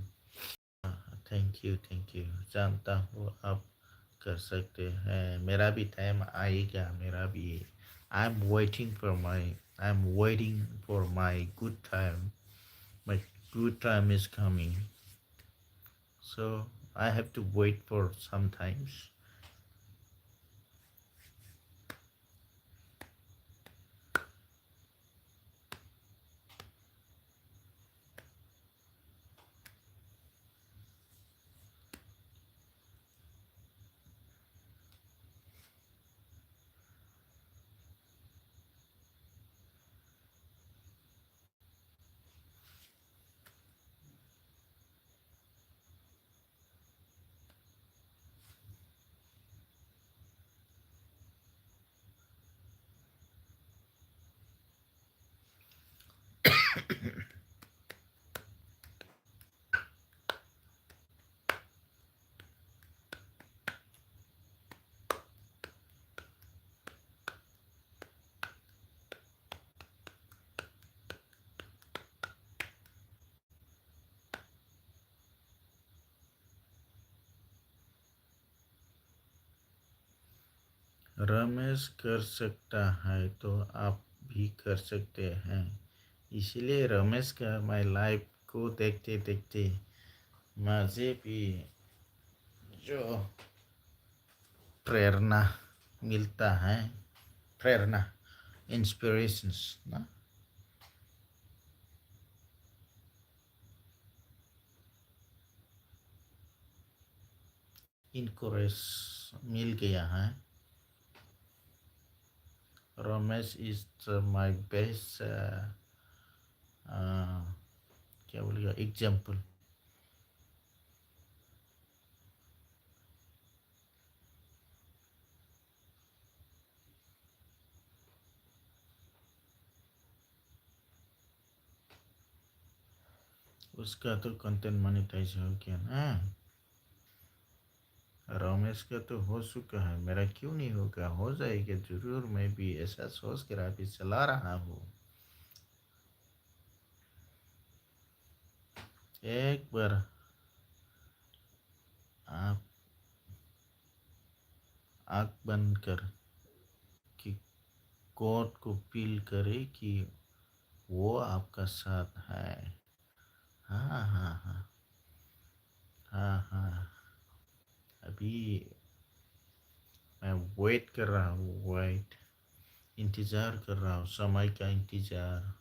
Thank you, जानता हूँ आप कर सकते हैं, मेरा भी टाइम आएगा, मेरा भी। I am waiting for my good time, my good time is coming, so I have to wait for some times. Ramesh कर सकता है तो आप भी कर सकते हैं, इसलिए रमेश का माई लाइफ को देखते देखते मुझे भी जो प्रेरणा मिलता है, प्रेरणा, इंस्पिरेशंस ना, इनकरेज मिल गया है। रमेश इज माई बेस्ट, क्या बोलेगा, एग्जाम्पल। उसका तो कंटेंट मोनेटाइज हो गया ना, रमेश का तो हो चुका है, मेरा क्यों नहीं होगा, हो जाएगा जरूर, मैं भी ऐसा सोच कर अभी चला रहा हूँ। एक बार आप आँख बंद कर कि कोट को फील करे कि वो आपका साथ है। हाँ हाँ हाँ, हाँ हाँ, अभी मैं वेट कर रहा हूँ, वेट, इंतज़ार कर रहा हूँ, समय का इंतज़ार,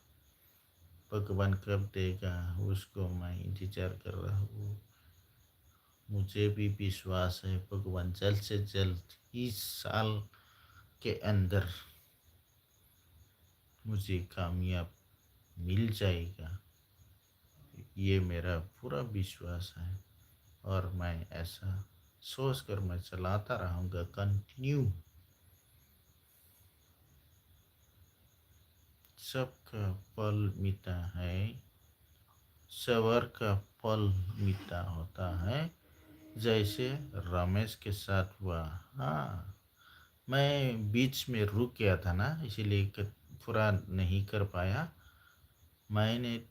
भगवान कब देगा उसको मैं इंतज़ार कर रहा हूँ। मुझे भी विश्वास है भगवान जल्द से जल्द इस साल के अंदर मुझे कामयाब मिल जाएगा, ये मेरा पूरा विश्वास है, और मैं ऐसा सोच कर मैं चलाता रहूँगा कंटिन्यू। सबका फल मीठा है, सबर का फल मीठा होता है, जैसे रमेश के साथ हुआ। हाँ, मैं बीच में रुक गया था ना, इसीलिए पूरा नहीं कर पाया। मैंने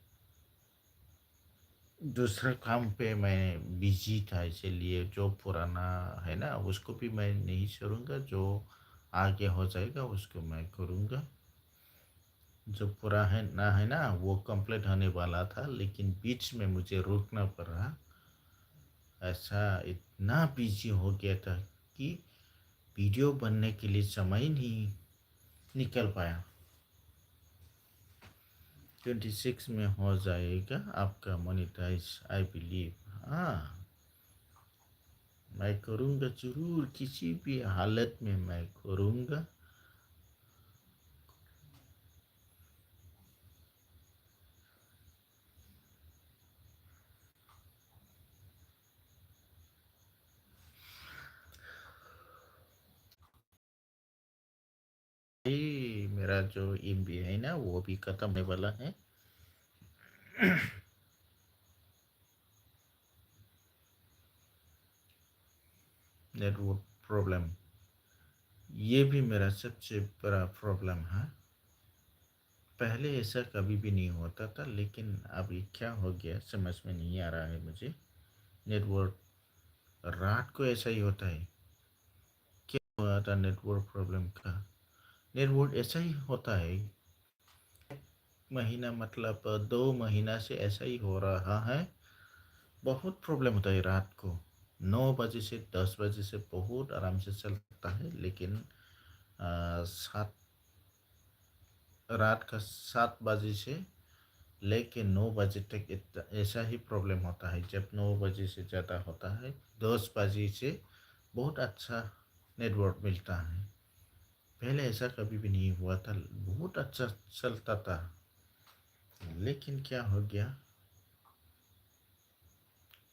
दूसरे काम पे मैं बिजी था, इसीलिए जो पुराना है ना उसको भी मैं नहीं छोड़ूंगा, जो आगे हो जाएगा उसको मैं करूँगा। जो पूरा है ना वो कंप्लीट होने वाला था, लेकिन बीच में मुझे रुकना पड़ा। ऐसा इतना बिजी हो गया था कि वीडियो बनने के लिए समय ही नहीं निकल पाया। 26 में हो जाएगा आपका मोनेटाइज, आई बिलीव। हाँ, मैं करूँगा जरूर, किसी भी हालत में मैं करूँगा। ये मेरा जो एमबी है ना वो भी खत्म होने वाला है। नेटवर्क प्रॉब्लम, ये भी मेरा सबसे बड़ा प्रॉब्लम है। पहले ऐसा कभी भी नहीं होता था, लेकिन अभी क्या हो गया समझ में नहीं आ रहा है मुझे। नेटवर्क रात को ऐसा ही होता है। क्या हुआ था नेटवर्क प्रॉब्लम का? नेटवर्क ऐसा ही होता है। महीना मतलब 2 महीना से ऐसा ही हो रहा है। बहुत प्रॉब्लम होता है रात को। 9 बजे से 10 बजे से बहुत आराम से चलता है, लेकिन सात रात का 7 बजे से लेके 9 बजे तक ऐसा ही प्रॉब्लम होता है। जब 9 बजे से ज़्यादा होता है, 10 बजे से बहुत अच्छा नेटवर्क मिलता है। पहले ऐसा कभी भी नहीं हुआ था, बहुत अच्छा चलता था। लेकिन क्या हो गया?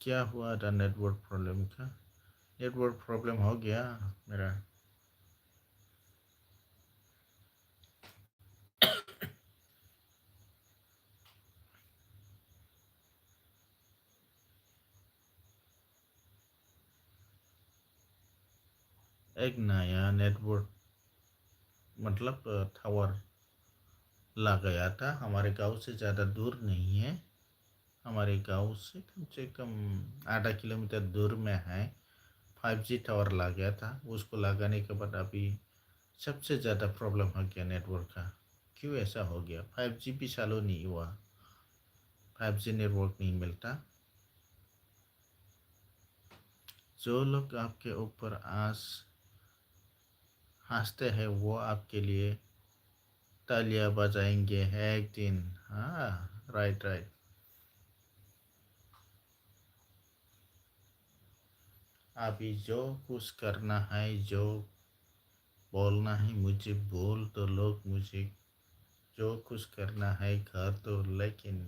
क्या हुआ था नेटवर्क प्रॉब्लम का? नेटवर्क प्रॉब्लम हो गया मेरा। एक नया नेटवर्क मतलब टावर गया था। हमारे गांव से ज़्यादा दूर नहीं है। हमारे गांव से कम से कम आधा किलोमीटर दूर में है। 5G टावर ला गया था। उसको लगाने के बाद अभी सबसे ज़्यादा प्रॉब्लम हो गया नेटवर्क का। क्यों ऐसा हो गया? 5G भी चालू नहीं हुआ। 5G नेटवर्क नहीं मिलता। जो लोग आपके ऊपर हंसते हैं वो आपके लिए तालियां बजाएंगे एक दिन। हाँ, राइट राइट। अभी जो कुछ करना है, जो बोलना है मुझे बोल तो लोग। मुझे जो कुछ करना है कर दो, लेकिन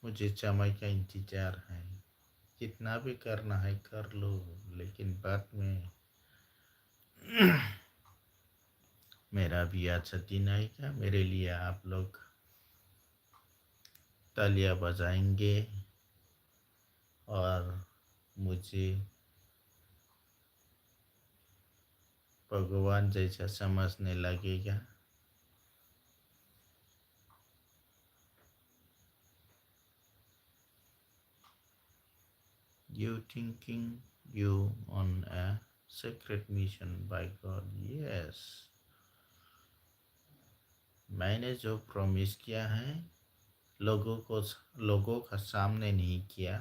मुझे समय का इंतजार है। जितना भी करना है कर लो, लेकिन बाद में मेरा भी अच्छा दिन आएगा। मेरे लिए आप लोग तालियां बजाएंगे और मुझे भगवान जैसा समझने लगेगा। You thinking you on a sacred mission by God? Yes. मैंने जो प्रॉमिस किया है लोगों को, लोगों का सामने नहीं किया,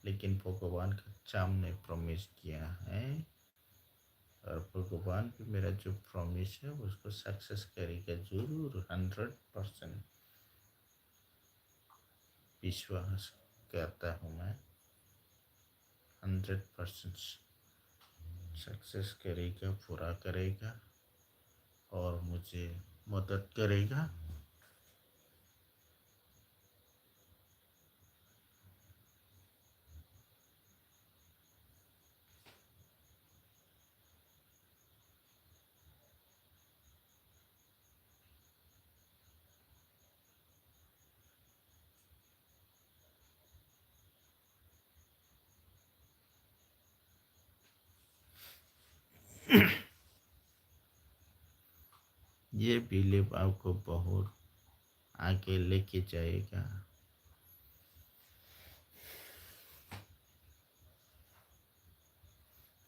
लेकिन भगवान के सामने प्रॉमिस किया है। और भगवान भी मेरा जो प्रॉमिस है उसको सक्सेस करेगा जरूर। 100% विश्वास करता हूँ मैं। 100% सक्सेस करेगा, पूरा करेगा और मुझे मदद करेगा। ये बिलीव आपको बहुत आगे लेके जाएगा।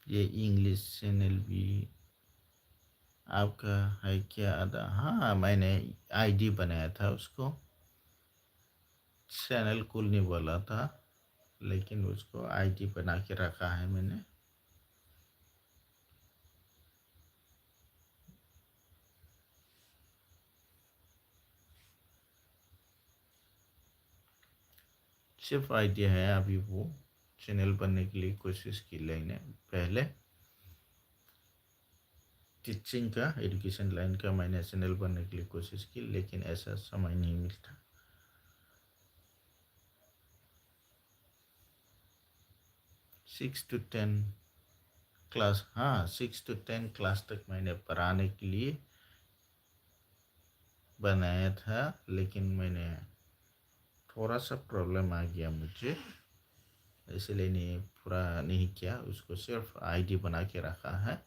ये इंग्लिश चैनल भी आपका है क्या आधा? हाँ, मैंने आईडी बनाया था उसको। चैनल खुलने वाला था, लेकिन उसको आईडी बना के रखा है मैंने। सिर्फ आइडिया है अभी। वो चैनल बनने के लिए कोशिश की मैंने पहले। टीचिंग का, एजुकेशन लाइन का मैंने चैनल बनने के लिए कोशिश की, लेकिन ऐसा समय नहीं मिलता। 6 to 10 क्लास, हाँ 6 to 10 क्लास तक मैंने पढ़ाने के लिए बनाया था, लेकिन मैंने थोड़ा सा प्रॉब्लम आ गया मुझे। इसलिए नहीं पूरा नहीं किया, उसको सिर्फ आईडी बना के रखा है।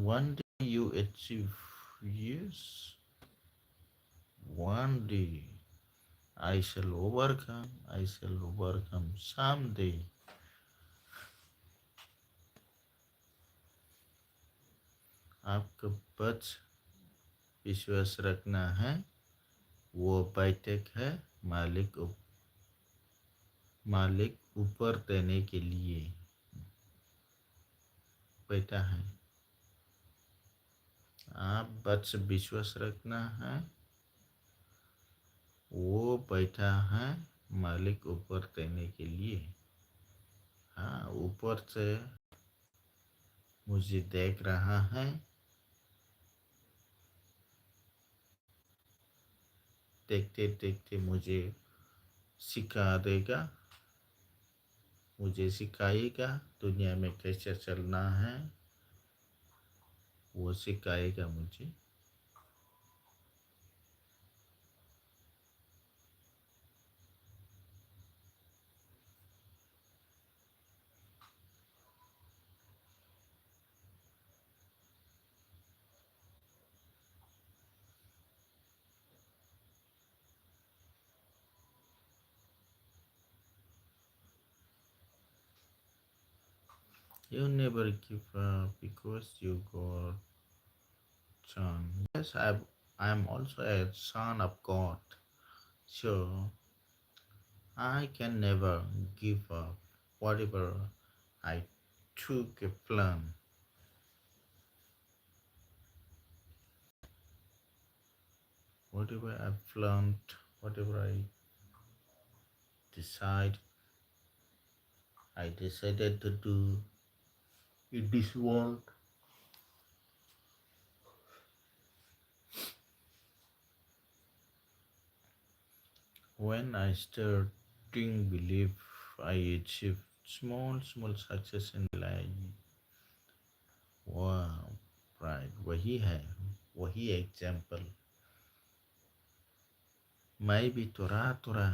One day you achieve, yes. One day I shall overcome. I shall overcome someday. आपको बस विश्वास रखना है, वो बैठक है मालिक ऊपर देने के लिए बैठा है। आप बस विश्वास रखना है, वो बैठा है मालिक ऊपर देने के लिए। हाँ, ऊपर से मुझे देख रहा है, देखते देखते मुझे सिखा देगा, मुझे सिखाएगा दुनिया में कैसे चलना है, वो सिखाएगा मुझे। You never give up because you got son. Yes, I am also a son of God, so I can never give up whatever I took a plan. Whatever I planned, whatever decide, I decided to do in this world. When I starting believe I achieved small success in life, wow, right, वही है, वही example. मैं भी थोड़ा थोड़ा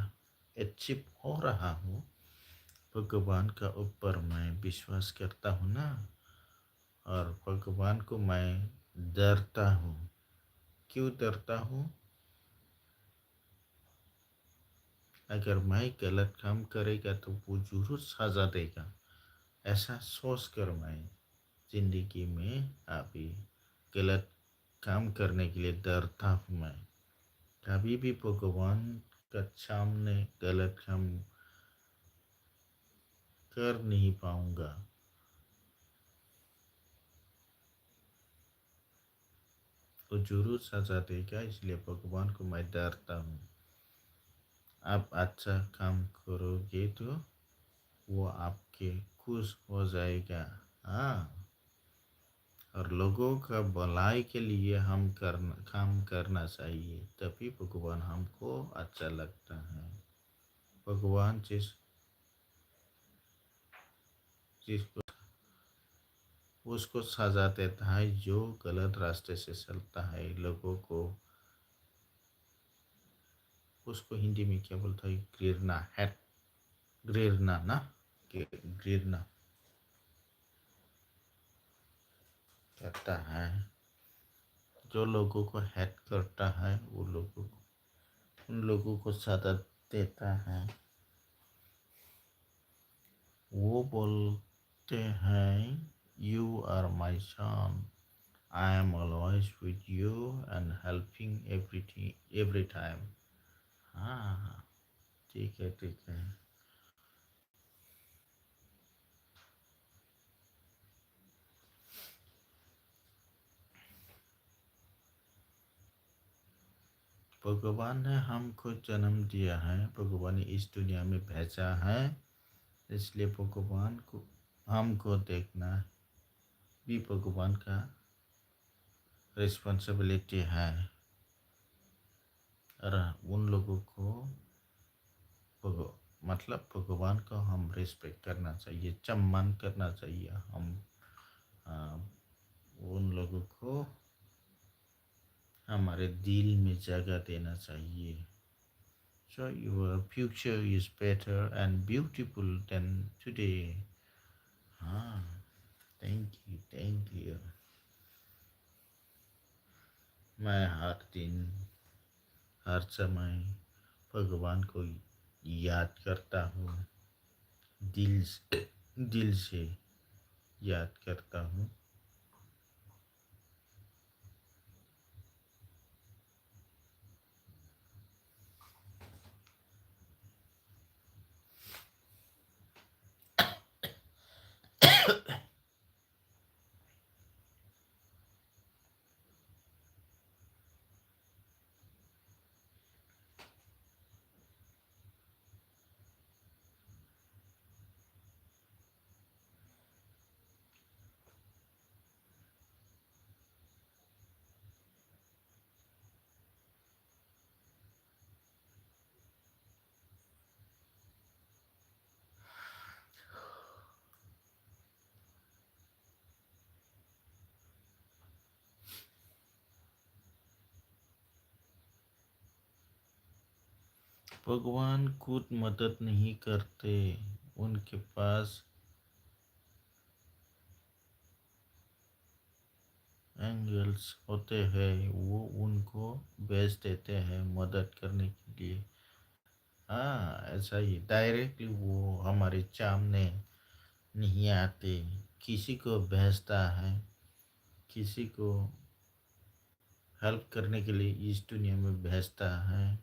achieve हो रहा हूँ, भगवान का ऊपर मैं विश्वास करता हूँ ना, और भगवान को मैं डरता हूँ। क्यों डरता हूँ? अगर मैं गलत काम करेगा तो वो जरूर सजा देगा, ऐसा सोच कर मैं जिंदगी में अभी गलत काम करने के लिए डरता हूँ। मैं कभी भी भगवान का सामने गलत काम कर नहीं पाऊंगा। वो जरूर सजा देगा, इसलिए भगवान को मैं डरता हूँ। आप अच्छा काम करोगे तो वो आपके खुश हो जाएगा। हाँ, और लोगों का भलाई के लिए हम काम करना चाहिए, तभी भगवान हमको अच्छा लगता है। भगवान जिसको उसको सजा देता है जो गलत रास्ते से चलता है लोगों को। उसको हिंदी में क्या बोलता है? गिरना है, गिरना ना, गिरना करता है। जो लोगों को हेट करता है वो लोगों को, उन लोगों को सजा देता है। वो बोलते हैं, you are my son, I am always with you and helping everything every time. हाँ, ठीक है ठीक है। भगवान ने हमको जन्म दिया है, भगवान ने इस दुनिया में भेजा है, इसलिए भगवान को हमको देखना भी भगवान का रिस्पॉन्सिबिलिटी है। और उन लोगों को मतलब भगवान को हम रिस्पेक्ट करना चाहिए, सम्मान करना चाहिए। हम आ, उन लोगों को हमारे दिल में जगह देना चाहिए। So your future is better and beautiful than today. हाँ, थैंक यू, थैंक यू। मैं हर दिन, हर समय भगवान को याद करता हूँ, दिल से याद करता हूँ। भगवान खुद मदद नहीं करते, उनके पास एंगल्स होते हैं, वो उनको भेज देते हैं मदद करने के लिए। हाँ, ऐसा ही डायरेक्टली वो हमारे सामने नहीं आते, किसी को भेजता है, किसी को हेल्प करने के लिए इस दुनिया में भेजता है।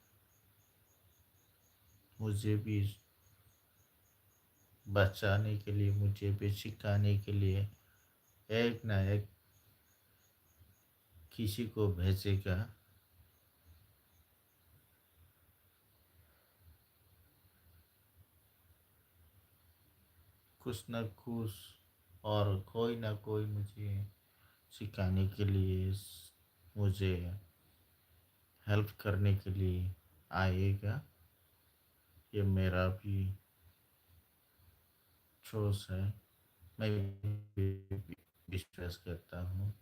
मुझे भी बचाने के लिए, मुझे भी सिखाने के लिए एक ना एक किसी को भेजेगा। कुछ ना कुछ, और कोई ना कोई मुझे सिखाने के लिए, मुझे हेल्प करने के लिए आएगा। ये मेरा भी सोच है, मैं भी विश्वास करता हूँ।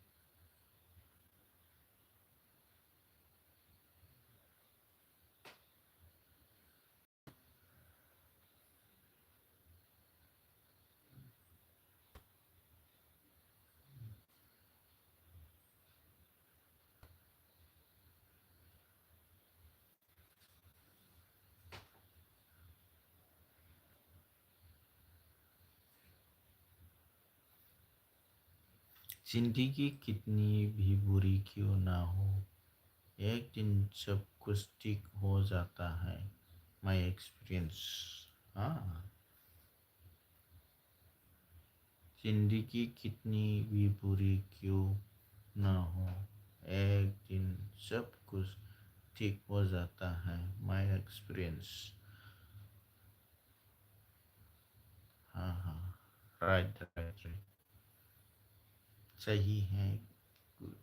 जिंदगी कितनी भी बुरी क्यों ना हो, एक दिन सब कुछ ठीक हो जाता है। My experience. हाँ, जिंदगी कितनी भी बुरी क्यों ना हो, एक दिन सब कुछ ठीक हो जाता है। My experience. हाँ हाँ, राइट राइट राइट, सही है। गुड।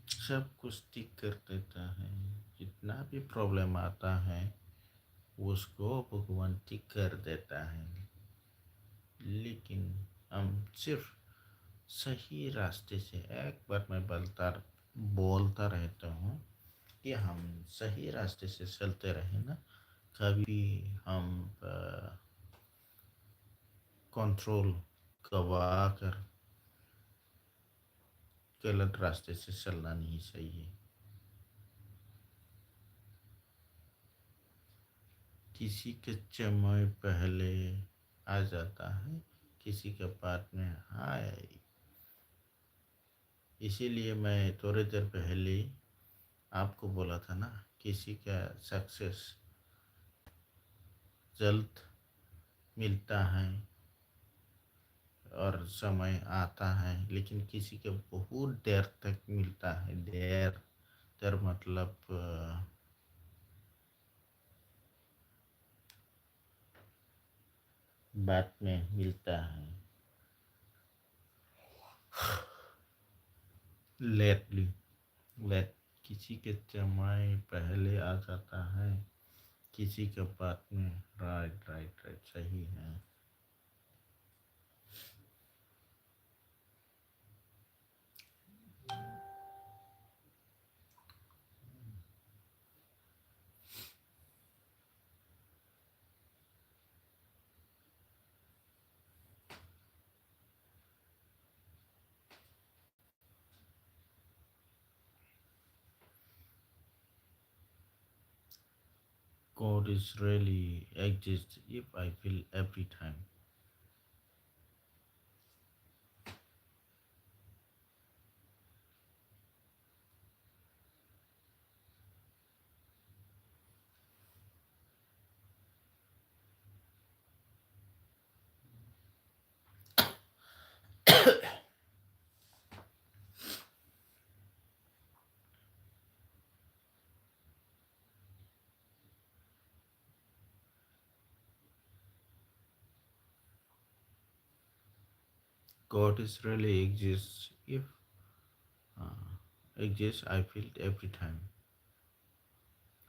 सब कुछ ठीक कर देता है, जितना भी प्रॉब्लम आता है उसको भगवान ठीक कर देता है। लेकिन हम सिर्फ सही रास्ते से, एक बार मैं बोलता रहता हूँ कि हम सही रास्ते से चलते रहे ना, कभी हम कंट्रोल गवा कर गलत रास्ते से चलना नहीं चाहिए। किसी के समय पहले आ जाता है, किसी के बाद में हाय। इसीलिए मैं थोड़ी देर पहले आपको बोला था ना, किसी का सक्सेस जल्द मिलता है और समय आता है, लेकिन किसी के बहुत देर तक मिलता है। देर देर मतलब बाद में मिलता है। लेटली, लेट किसी के समय पहले आ जाता है, किसी के बाद में। राइट राइट राइट, सही है। God is really exists if I feel every time. God is really exists if exists I feel every time.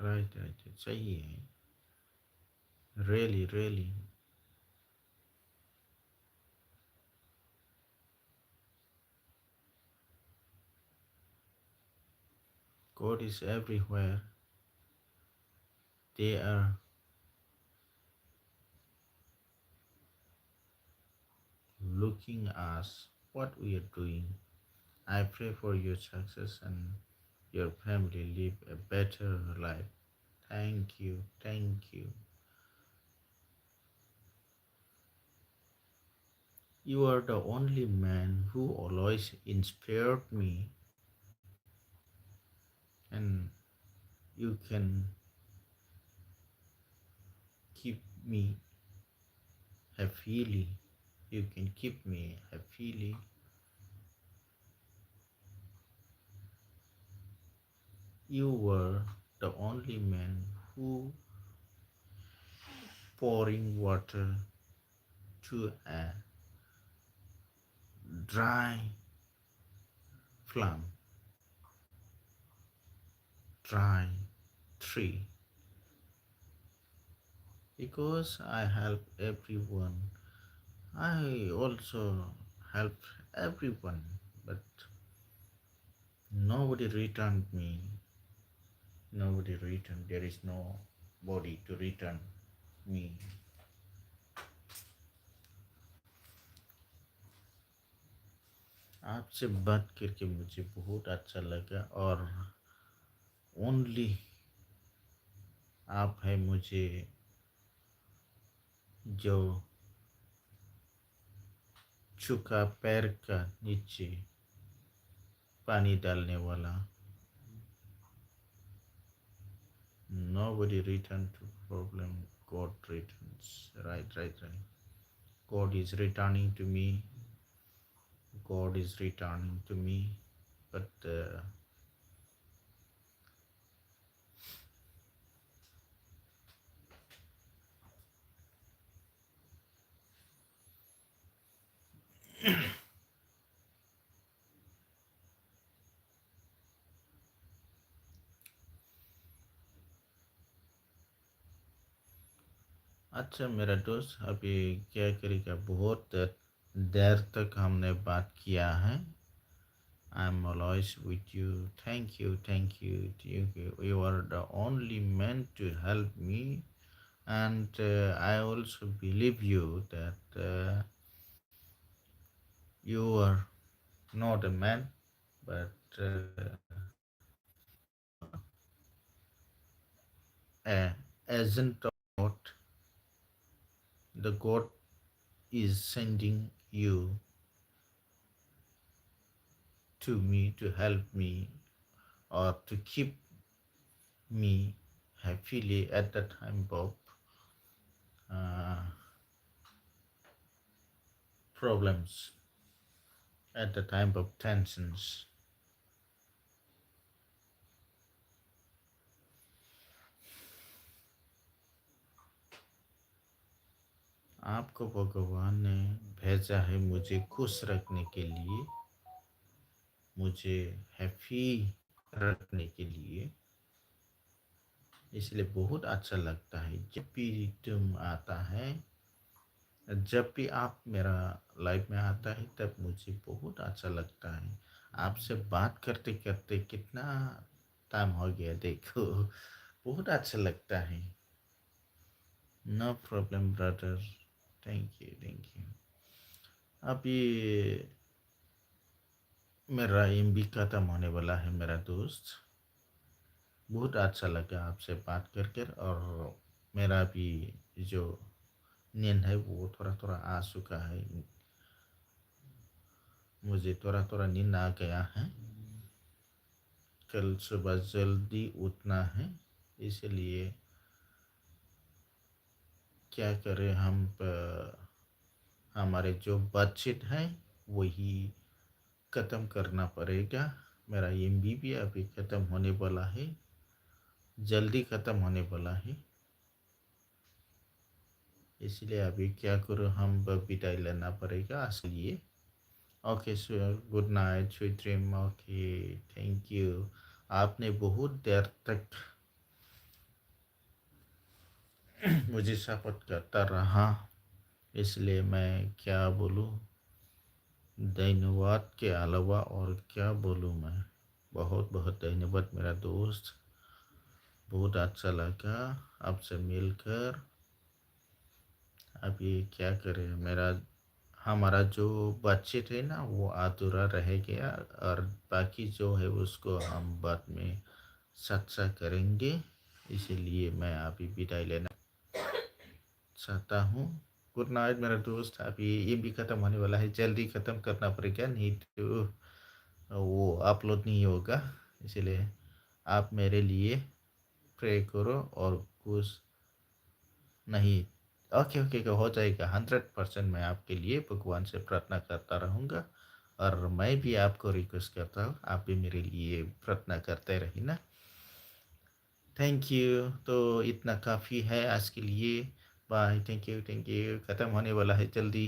Right right, सही है। Really really, God is everywhere. They are looking us what we are doing. I pray for your success and your family live a better life. Thank you, thank you. You are the only man who always inspired me, and you can keep me happily. You can keep me happily. You were the only man who pouring water to a dry plum, dry tree. Because I help everyone, I also help everyone, but nobody returned me. Nobody returned. There is no body to return me. आपसे बात करके मुझे बहुत अच्छा लगा, और only आप है मुझे जो झुका पैर का नीचे पानी डालने वाला। Nobody return to problem. God returns. Right, right, right. God is returning to me. God is returning to me. But अच्छा मेरा दोस्त, अभी क्या करेगा, बहुत देर तक हमने बात किया है। I am always with you. Thank you thank you thank you. You are the only man to help me, and I also believe you that you are not a man, but a agent of God. The God is sending you to me to help me, or to keep me happily at the time of uh, problems, at the time of tensions. आपको भगवान ने भेजा है मुझे खुश रखने के लिए, मुझे हैप्पी रखने के लिए। इसलिए बहुत अच्छा लगता है जब भी तुम आता है, जब भी आप मेरा लाइफ में आता है तब मुझे बहुत अच्छा लगता है। आपसे बात करते करते कितना टाइम हो गया देखो, बहुत अच्छा लगता है। No problem brother, thank you thank you. अभी मेरा एमबी खत्म होने वाला है मेरा दोस्त। बहुत अच्छा लगा आपसे बात कर कर, और मेरा भी जो नींद है वो थोड़ा थोड़ा आ चुका है। मुझे थोड़ा थोड़ा नींद आ गया है। कल सुबह जल्दी उठना है, इसलिए क्या करें हम, हमारे जो बातचीत है वही ख़त्म करना पड़ेगा। मेरा एमबी भी अभी ख़त्म होने वाला है, जल्दी ख़त्म होने वाला है। इसलिए अभी क्या करूँ, हम विदाई लेना पड़ेगा आज के लिए। Okay sir, good night, sweet dream. Okay, thank you. आपने बहुत देर तक मुझे सपोर्ट करता रहा, इसलिए मैं क्या बोलूँ, धन्यवाद के अलावा और क्या बोलूँ मैं। बहुत बहुत धन्यवाद मेरा दोस्त, बहुत अच्छा लगा आपसे मिलकर। अभी क्या करें, मेरा हमारा जो बातचीत है ना वो अधूरा रह गया, और बाकी जो है उसको हम बाद में साथ साथ करेंगे। इसीलिए मैं अभी विदाई लेना चाहता हूँ। गुड नाइट मेरा दोस्त। अभी ये भी ख़त्म होने वाला है, जल्दी ख़त्म करना पड़ेगा, नहीं तो वो अपलोड नहीं होगा। इसलिए आप मेरे लिए प्रे करो और कुछ नहीं। ओके ओके ओके, हो जाएगा। 100% मैं आपके लिए भगवान से प्रार्थना करता रहूँगा, और मैं भी आपको रिक्वेस्ट करता हूँ आप भी मेरे लिए प्रार्थना करते रहिए ना। Thank you. तो इतना काफ़ी है आज के लिए। Bye, thank you thank you. ख़त्म होने वाला है जल्दी।